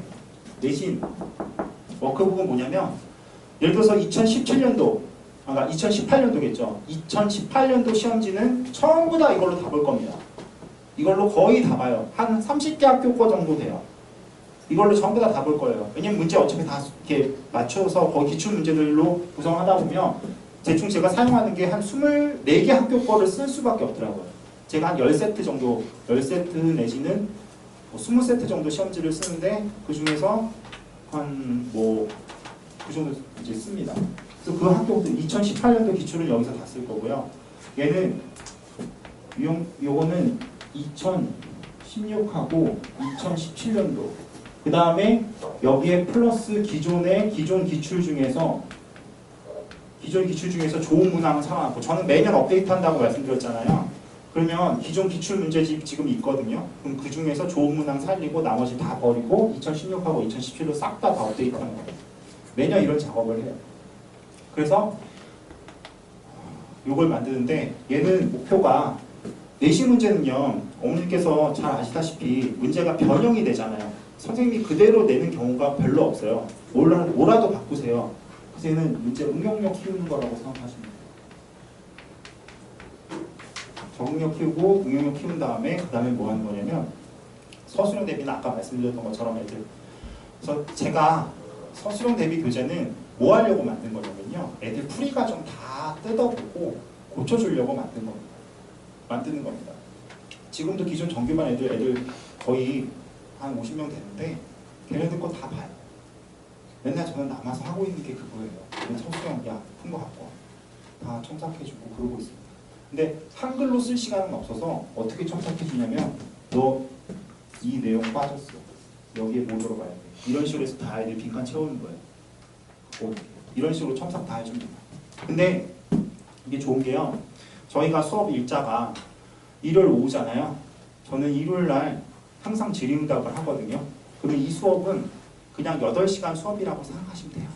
내신 워크북은 뭐냐면 예를 들어서 2017년도 그러니까 2018년도겠죠. 2018년도 시험지는 전부 다 이걸로 다 볼 겁니다. 이걸로 거의 다 봐요. 한 30개 학교 거 정도 돼요. 이걸로 전부 다 볼 거예요. 왜냐면 문제 어차피 다 이렇게 맞춰서 거의 기출 문제들로 구성하다 보면 대충 제가 사용하는 게 한 24개 학교 거를 쓸 수밖에 없더라고요. 제가 한 10세트 정도, 10세트 내지는 뭐 20세트 정도 시험지를 쓰는데 그 중에서 한 뭐 그 정도 이제 씁니다. 그래서 그 학교들 2018년도 기출은 여기서 다 쓸 거고요. 얘는 요거는 2016하고 2017년도 그 다음에 여기에 플러스 기존 기출 중에서 좋은 문항을 사와놓고 저는 매년 업데이트한다고 말씀드렸잖아요. 그러면 기존 기출 문제집 지금 있거든요. 그럼 그 중에서 좋은 문항 살리고 나머지 다 버리고 2016하고 2017로 싹 다 업데이트하는 거예요. 매년 이런 작업을 해요. 그래서 이걸 만드는데 얘는 목표가 내신 문제는요. 어머니께서 잘 아시다시피 문제가 변형이 되잖아요. 선생님이 그대로 내는 경우가 별로 없어요. 뭐라도 바꾸세요. 그래서 얘는 문제 응용력 키우는 거라고 생각하시면 돼요. 적응력 키우고 응용력 키운 다음에 그 다음에 뭐 하는 거냐면 서술형 대비는 아까 말씀드렸던 것처럼 애들 그래서 제가 서술형 대비 교재는 뭐 하려고 만든 거냐면요. 애들 풀이 과정 다 뜯어보고 고쳐주려고 만드는 겁니다. 지금도 기존 정규반 애들 거의 한 50명 되는데 걔네들 거 다 봐요. 맨날 저는 남아서 하고 있는 게 그거예요. 서술형 야 푼 거 갖고 와. 다 첨삭해주고 그러고 있습니다. 근데 한글로 쓸 시간은 없어서 어떻게 첨삭해 주냐면 너 이 내용 빠졌어. 여기에 뭐 들어가야 돼. 이런 식으로 해서 다 아이들 빈칸 채우는 거예요. 이런 식으로 첨삭 다 해줍니다. 근데 이게 좋은 게요. 저희가 수업 일자가 일요일 오후잖아요. 저는 일요일 날 항상 질의응답을 하거든요. 그러면 이 수업은 그냥 8시간 수업이라고 생각하시면 돼요.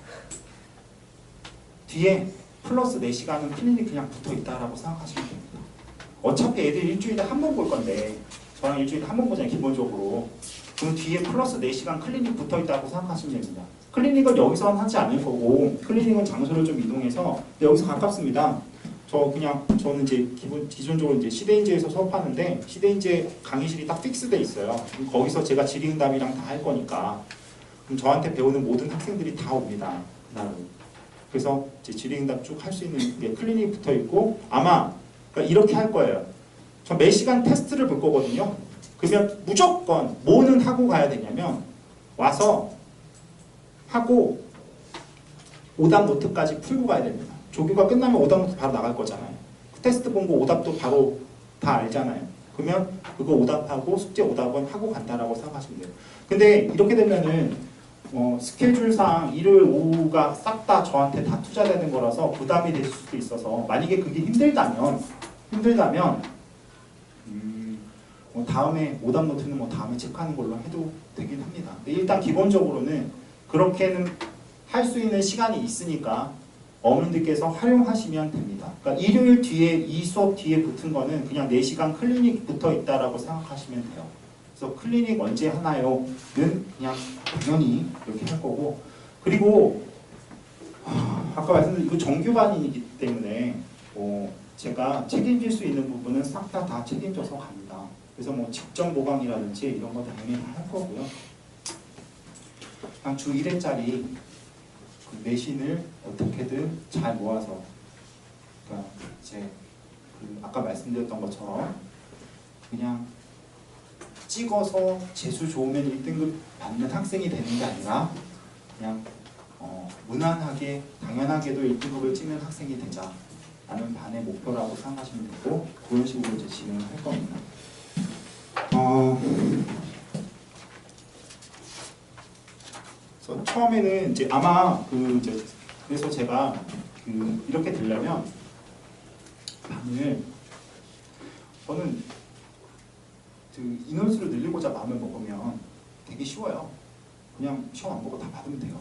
뒤에 플러스 4시간은 클리닉 그냥 붙어있다라고 생각하시면 됩니다. 어차피 애들 일주일에 한 번 볼 건데 저랑 일주일에 한 번 보잖아요. 기본적으로. 그럼 뒤에 플러스 4시간 클리닉 붙어있다고 생각하시면 됩니다. 클리닉은 여기서는 하지 않을 거고 클리닉은 장소를 좀 이동해서 여기서 가깝습니다. 저는 이제 기존적으로 이제 시대인재에서 수업하는데 시대인재 강의실이 딱 픽스돼 있어요. 거기서 제가 질의응답이랑 다 할 거니까 그럼 저한테 배우는 모든 학생들이 다 옵니다. 그날은. 그래서 이제 질의응답 쭉 할 수 있는 게 클리닉 붙어 있고 아마 그러니까 이렇게 할 거예요. 저 매 시간 테스트를 볼 거거든요. 그러면 무조건 뭐는 하고 가야 되냐면 와서 하고 오답 노트까지 풀고 가야 됩니다. 조교가 끝나면 오답 노트 바로 나갈 거잖아요. 테스트 본 거 오답도 바로 다 알잖아요. 그러면 그거 오답하고 숙제 오답은 하고 간다라고 생각하시면 돼요. 근데 이렇게 되면은 스케줄상 일요일 오후가 싹 다 저한테 다 투자되는 거라서 부담이 될 수도 있어서 만약에 그게 힘들다면 다음에 오답 노트는 다음에 체크하는 걸로 해도 되긴 합니다. 근데 일단 기본적으로는 그렇게는 할 수 있는 시간이 있으니까 어머님들께서 활용하시면 됩니다. 그러니까 일요일 뒤에 이 수업 뒤에 붙은 거는 그냥 4시간 클리닉 붙어 있다라고 생각하시면 돼요. 그래서 클리닉 언제 하나요?는 그냥 당연히 이렇게 할 거고 그리고 아까 말씀드린 이거 정규반이기 때문에 제가 책임질 수 있는 부분은 싹 다 책임져서 갑니다. 그래서 직접 보강이라든지 이런 거 당연히 다 할 거고요. 그냥 주 1회짜리 그 내신을 어떻게든 잘 모아서 그러니까 이제 아까 말씀드렸던 것처럼 그냥 찍어서 재수 좋으면 1등급 받는 학생이 되는 게 아니라 그냥 무난하게 당연하게도 1등급을 찍는 학생이 되자 라는 반의 목표라고 생각하시면 되고 그런 식으로 이제 진행을 할 겁니다. 그래서 처음에는 이제 아마 그래서 제가 이렇게 되려면 반을 저는 인원수를 늘리고자 마음을 먹으면 되게 쉬워요. 그냥 시험 안 보고 다 받으면 돼요.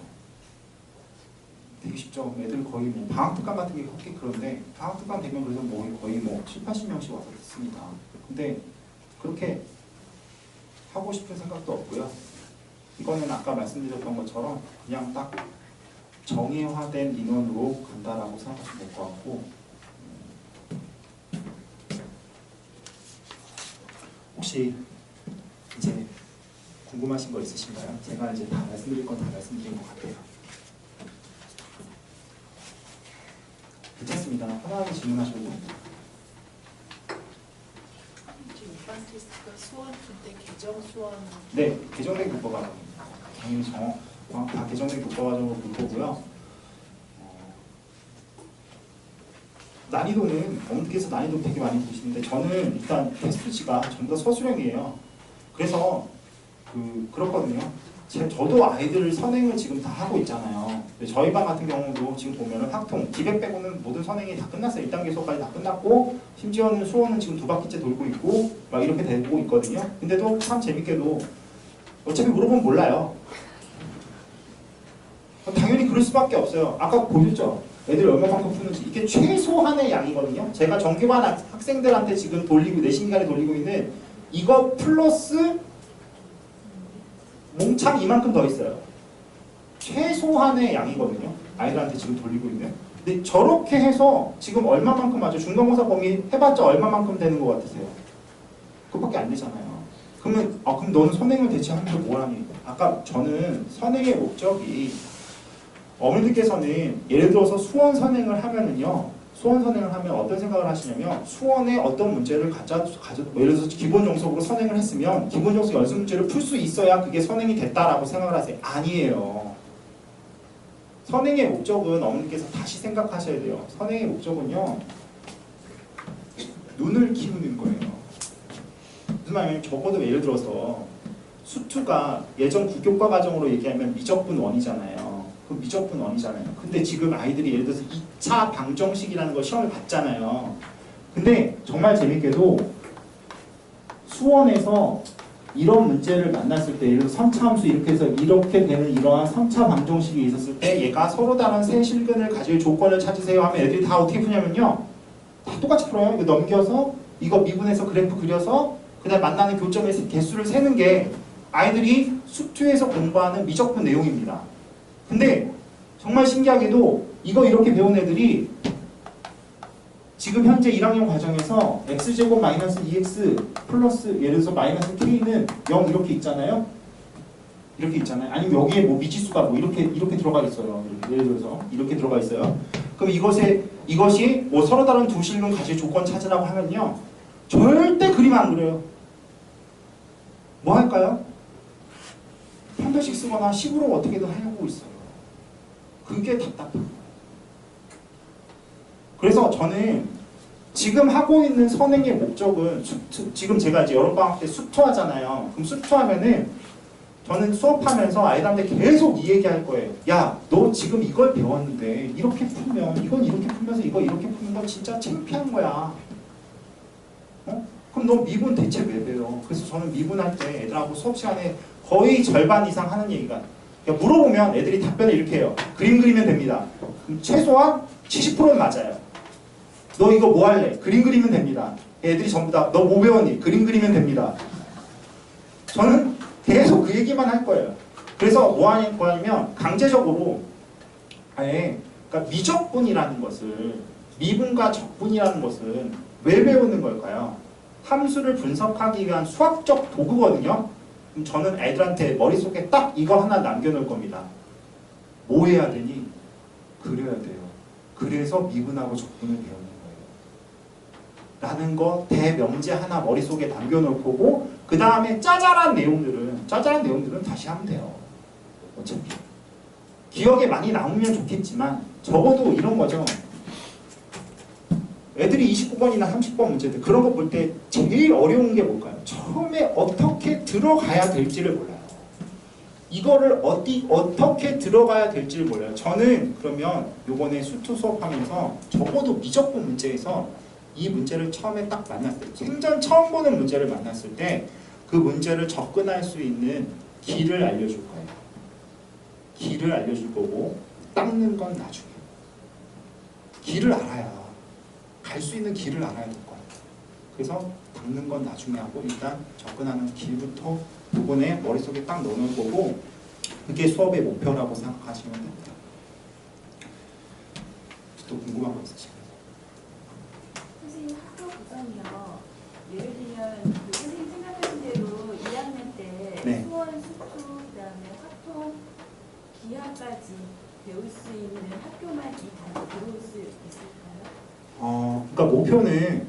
되게 쉽죠. 애들 거의 방학특강 같은 게 그렇게 그런데 방학특강 되면 그래서 거의 7, 80명씩 와서 듣습니다. 근데 그렇게 하고 싶은 생각도 없고요. 이거는 아까 말씀드렸던 것처럼 그냥 딱 정예화된 인원으로 간다라고 생각하시면 될 것 같고 혹시 이제 궁금하신 거 있으신가요? 제가 이제 다 말씀드릴 건 다 말씀드린 것 같아요. 괜찮습니다. 편하게 질문하셔도 됩니다. 일반 테스트가 수원 때 개정 수원 네, 개정된 교과과정입니다. 당연히 다 개정된 교과과정으로 볼 거고요. 난이도는 어머니께서 난이도 되게 많이 보시는데 저는 일단 테스트지가 전부 다 서술형이에요. 그래서 그렇거든요. 저도 아이들 선행을 지금 다 하고 있잖아요. 저희 반 같은 경우도 지금 보면은 학통, 기백 빼고는 모든 선행이 다 끝났어요. 1단계 수업까지 다 끝났고 심지어는 수원은 지금 2바퀴째 돌고 있고 막 이렇게 되고 있거든요. 근데도 참 재밌게도 어차피 물어보면 몰라요. 당연히 그럴 수밖에 없어요. 아까 보셨죠? 애들이 얼마만큼 푸는지 이게 최소한의 양이거든요. 제가 정규반 학생들한테 지금 내신 기간에 돌리고 있는 이거 플러스 몽창 이만큼 더 있어요. 최소한의 양이거든요. 아이들한테 지금 돌리고 있는. 근데 저렇게 해서 지금 얼마만큼 맞죠? 중간고사 범위 해봤자 얼마만큼 되는 것 같으세요? 그것밖에 안 되잖아요. 그럼 너는 선행을 대체하면서 뭘 하니? 아까 저는 선행의 목적이 어머니들께서는 예를 들어서 수원 선행을 하면은요. 수원 선행을 하면 어떤 생각을 하시냐면 수원에 어떤 문제를 예를 들어서 기본 정석으로 선행을 했으면 기본 정석 연습 문제를 풀 수 있어야 그게 선행이 됐다라고 생각을 하세요. 아니에요. 선행의 목적은 어머니께서 다시 생각하셔야 돼요. 선행의 목적은요. 눈을 키우는 거예요. 무슨 말이냐면 적어도 예를 들어서 수투가 예전 국교과 과정으로 얘기하면 미적분 원이잖아요. 그 미적분 원이잖아요. 근데 지금 아이들이 예를 들어서 2차 방정식이라는 거 시험을 봤잖아요. 근데 정말 재밌게도 수원에서 이런 문제를 만났을 때 예를 들어 3차 함수 이렇게 해서 이렇게 되는 이러한 3차 방정식이 있었을 때 얘가 서로 다른 세 실근을 가질 조건을 찾으세요 하면 애들이 다 어떻게 푸냐면요. 다 똑같이 풀어요. 이거 넘겨서 이거 미분해서 그래프 그려서 그다음 만나는 교점의 개수를 세는 게 아이들이 수투에서 공부하는 미적분 내용입니다. 근데 정말 신기하게도 이거 이렇게 배운 애들이 지금 현재 1학년 과정에서 x제곱 마이너스 2x 플러스 예를 들어서 마이너스 k는 0 이렇게 있잖아요. 이렇게 있잖아요. 아니면 여기에 뭐 미지수가 뭐 이렇게 들어가 있어요. 이렇게, 예를 들어서 이렇게 들어가 있어요. 그럼 이것이 뭐 서로 다른 두 실근 가질 조건 찾으라고 하면요. 절대 그림 안 그려요. 뭐 할까요? 편별식 쓰거나 식으로 어떻게든 하려고 있어요. 그게 답답해요. 그래서 저는 지금 하고 있는 선행의 목적은 지금 제가 이제 여름방학 때 수투하잖아요. 그럼 수투하면은 저는 수업하면서 아이들한테 계속 이 얘기 할 거예요. 야, 너 지금 이걸 배웠는데 이렇게 풀면 이건 이렇게 풀면서 이거 이렇게 푸는 거 진짜 창피한 거야. 어? 그럼 너 미분 대체 왜 배워? 그래서 저는 미분할 때 애들하고 수업 시간에 거의 절반 이상 하는 얘기가 그러니까 물어보면 애들이 답변을 이렇게 해요. 그림 그리면 됩니다. 그럼 최소한 70%는 맞아요. 너 이거 뭐 할래? 그림 그리면 됩니다. 애들이 전부 다 너 뭐 배웠니? 그림 그리면 됩니다. 저는 계속 그 얘기만 할 거예요. 그래서 뭐 하냐면 강제적으로 아예 그러니까 미적분이라는 것을 미분과 적분이라는 것은 왜 배우는 걸까요? 함수를 분석하기 위한 수학적 도구거든요. 그럼 저는 애들한테 머릿속에 딱 이거 하나 남겨놓을 겁니다. 뭐 해야 되니? 그려야 돼요. 그래서 미분하고 적분을 배우는 거예요. 라는 거 대명제 하나 머릿속에 남겨놓을 거고 그 다음에 짜잘한 내용들은 다시 하면 돼요. 어차피. 기억에 많이 남으면 좋겠지만 적어도 이런 거죠. 애들이 29번이나 30번 문제들 그런 거 볼 때 제일 어려운 게 뭘까요? 처음에 어떻게 들어가야 될지를 몰라요. 이거를 어떻게 들어가야 될지를 몰라요. 저는 그러면 요번에 수투 수업하면서 적어도 미적분 문제에서 이 문제를 처음에 딱 만났을 때 생전 처음 보는 문제를 만났을 때 그 문제를 접근할 수 있는 길을 알려줄 거예요. 길을 알려줄 거고 닦는 건 나중에. 길을 알아야 갈 수 있는 길을 알아야 될 거예요. 그래서 닦는 건 나중에 하고 일단 접근하는 길부터 이번에 머릿속에 딱 넣어놓을 거고 그게 수업의 목표라고 생각하시면 됩니다. 또 궁금한 거 있으신가요? 선생님 학교 구성이요. 예를 들면 그 선생님 생각하신 대로 2학년 때 네. 수원, 수투, 그다음에 화통, 기하까지 배울 수 있는 학교만 이 단에 들어올 수 있을까요? 그러니까 목표는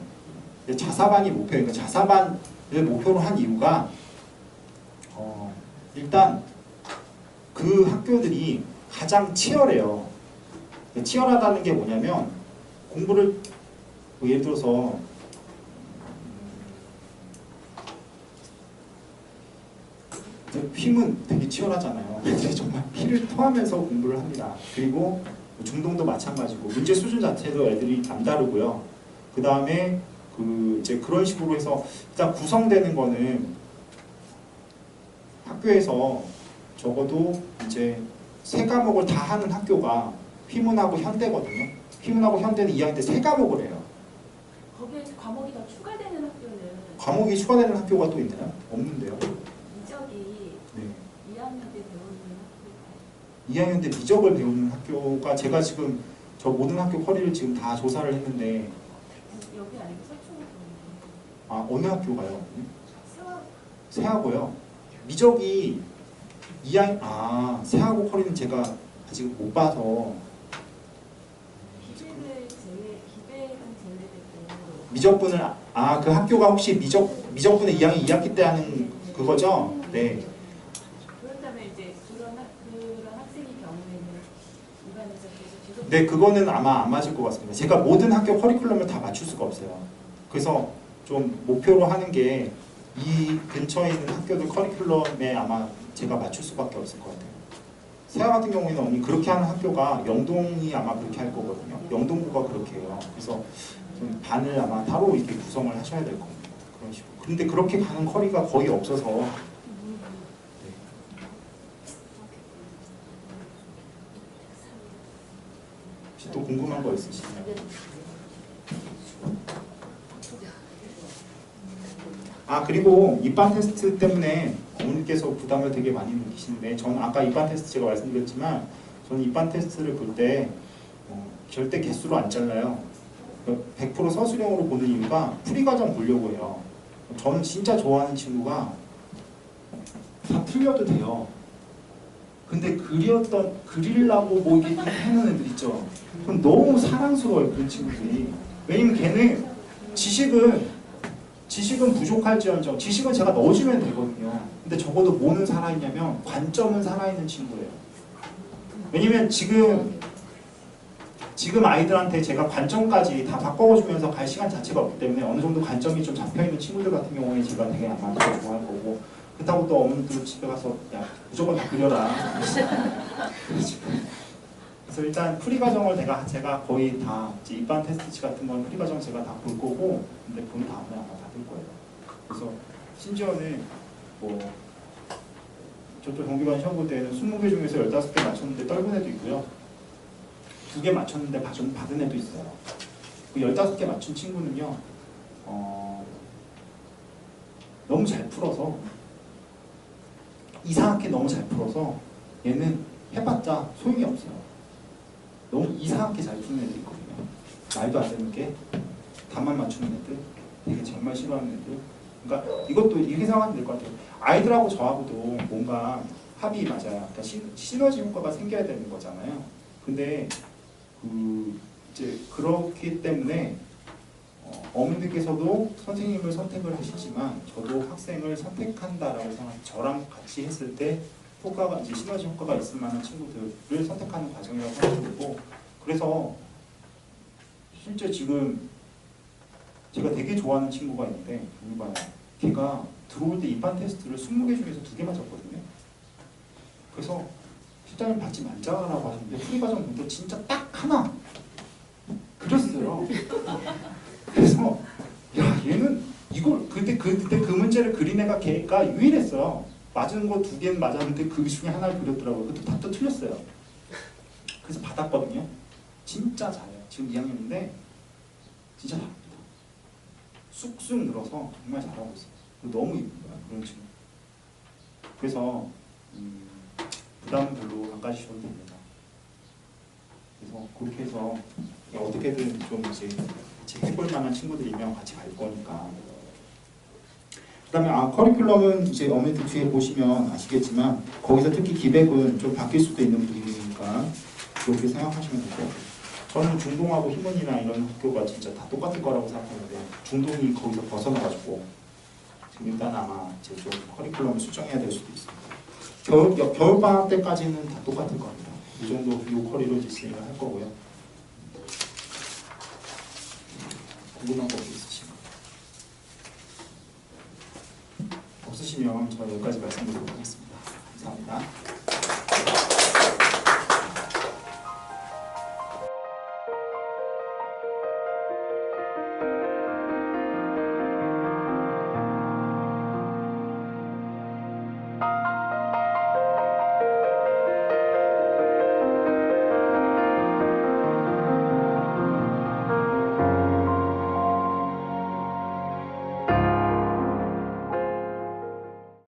자사반이 목표니까 자사반을 목표로 한 이유가 일단 그 학교들이 가장 치열해요. 치열하다는 게 뭐냐면 공부를 뭐 예를 들어서 힘은 되게 치열하잖아요. 정말 피를 토하면서 공부를 합니다. 그리고 중동도 마찬가지고 문제 수준 자체도 애들이 남다르고요. 그 다음에 이제 그런 식으로 해서 일단 구성되는 거는 학교에서 적어도 이제 세 과목을 다 하는 학교가 휘문하고 현대거든요. 휘문하고 현대는 2학년 때 세 과목을 해요. 거기에 과목이 더 추가되는 학교는 과목이 추가되는 학교가 또 있나요? 없는데요. 이적이 네. 2학년 때 배우는 학교가요. 2학년 때 미적을 배우는 학교가 제가 지금 저 모든 학교 커리를 지금 다 조사를 했는데 여기 아니고 서초로 배우는 아 어느 학교가요? 세화 세하고요. 미적이 2학년 세하고 커리는 제가 아직 못 봐서 기배는 제외되고 미적분을 그 학교가 혹시 미적분을 2학년 2학기 때 하는 그거죠? 네. 그렇다면 이제 그런 학생의 경우에는 입안에서 계속 네, 그거는 아마 안 맞을 것 같습니다. 제가 모든 학교 커리큘럼을 다 맞출 수가 없어요. 그래서 좀 목표로 하는 게 이 근처에 있는 학교들 커리큘럼에 아마 제가 맞출 수밖에 없을 것 같아요. 세아 같은 경우에는 언니 그렇게 하는 학교가 영동이 아마 그렇게 할 거거든요. 영동구가 그렇게 해요. 그래서 좀 반을 아마 따로 이렇게 구성을 하셔야 될 겁니다. 그런 식으로. 근데 그렇게 가는 커리가 거의 없어서 네. 혹시 또 궁금한 거 있으시나요? 아 그리고 입반 테스트 때문에 어머니께서 부담을 되게 많이 느끼시는데 저는 아까 입반 테스트 제가 말씀드렸지만 저는 입반 테스트를 볼 때 절대 개수로 안 잘라요. 100% 서술형으로 보는 이유가 풀이과정 보려고 해요. 저는 진짜 좋아하는 친구가 다 틀려도 돼요. 근데 그리려고 뭐 이렇게 해놓은 애들 있죠. 그럼 너무 사랑스러워요 그런 친구들이. 왜냐면 걔는 지식은 부족할지언정 지식은 제가 넣어주면 되거든요. 근데 적어도 뭐는 살아있냐면 관점은 살아있는 친구예요. 왜냐면 지금 아이들한테 제가 관점까지 다 바꿔주면서 갈 시간 자체가 없기 때문에 어느 정도 관점이 좀 잡혀있는 친구들 같은 경우에 제가 되게 아마 더 좋아할 거고 그렇다고 또 어머니들 집에 가서 야 무조건 다 그려라. 그래서 일단 풀이과정을 제가 거의 다 이제 입반 테스트 같은 건 풀이과정 제가 다 볼 거고 근데 본 다음에 아마 받을 거예요. 그래서 심지어는 뭐 저쪽 정기관 시험 볼 때는 20개 중에서 15개 맞췄는데 떨군 애도 있고요. 2개 맞췄는데 받은 애도 있어요. 그 15개 맞춘 친구는요 너무 잘 풀어서 이상하게 너무 잘 풀어서 얘는 해봤자 소용이 없어요. 너무 이상하게 잘 푸는 애들 있거든요. 말도 안 되는 게 답만 맞추는 애들, 되게 정말 싫어하는 애들. 그러니까 이것도 이렇게 생각하면 될 것 같아요. 아이들하고 저하고도 뭔가 합이 맞아요. 그러니까 시너지 효과가 생겨야 되는 거잖아요. 근데 이제 그렇기 때문에 어머니께서도 선생님을 선택을 하시지만 저도 학생을 선택한다라고 생각해요. 저랑 같이 했을 때 효과가 이제 시너지 효과가 있을 만한 친구들을 선택하는 과정이라고 생각되고 그래서 실제 지금 제가 되게 좋아하는 친구가 있는데 여기 봐요. 걔가 들어올 때 입반 테스트를 20개 중에서 2개 맞았거든요. 그래서 실장님 받지 말자라고 하셨는데 풀이과정 볼 때 진짜 딱 하나 그렸어요. 그래서 야 얘는 이걸 그때 그 문제를 그린 애가 걔가 유일했어요. 맞은 거 2개는 맞았는데 그 중에 하나를 그렸더라고요. 그것도 다 또 틀렸어요. 그래서 받았거든요. 진짜 잘해요. 지금 2학년인데 진짜 잘합니다. 쑥쑥 늘어서 정말 잘하고 있어요. 너무 이쁘다 그런 친구. 그래서 부담은 별로 안 가지셔도 됩니다. 그래서 그렇게 해서 어떻게든 좀 이제 같이 해볼 만한 친구들이면 같이 갈 거니까. 그다음에 커리큘럼은 이제 어머니들 뒤에 보시면 아시겠지만 거기서 특히 기백은 좀 바뀔 수도 있는 부분이니까 그렇게 생각하시면 될 것 같아요. 저는 중동하고 희문이나 이런 학교가 진짜 다 똑같을 거라고 생각하는데 중동이 거기서 벗어나가지고 지금 일단 아마 이제 좀 커리큘럼을 수정해야 될 수도 있습니다. 겨울방학 때까지는 다 똑같을 겁니다. 이 정도 요 커리로実践을 할 거고요. 궁금한 거 있으신가요? 없으시면 저 여기까지 말씀드리도록 하겠습니다. 감사합니다.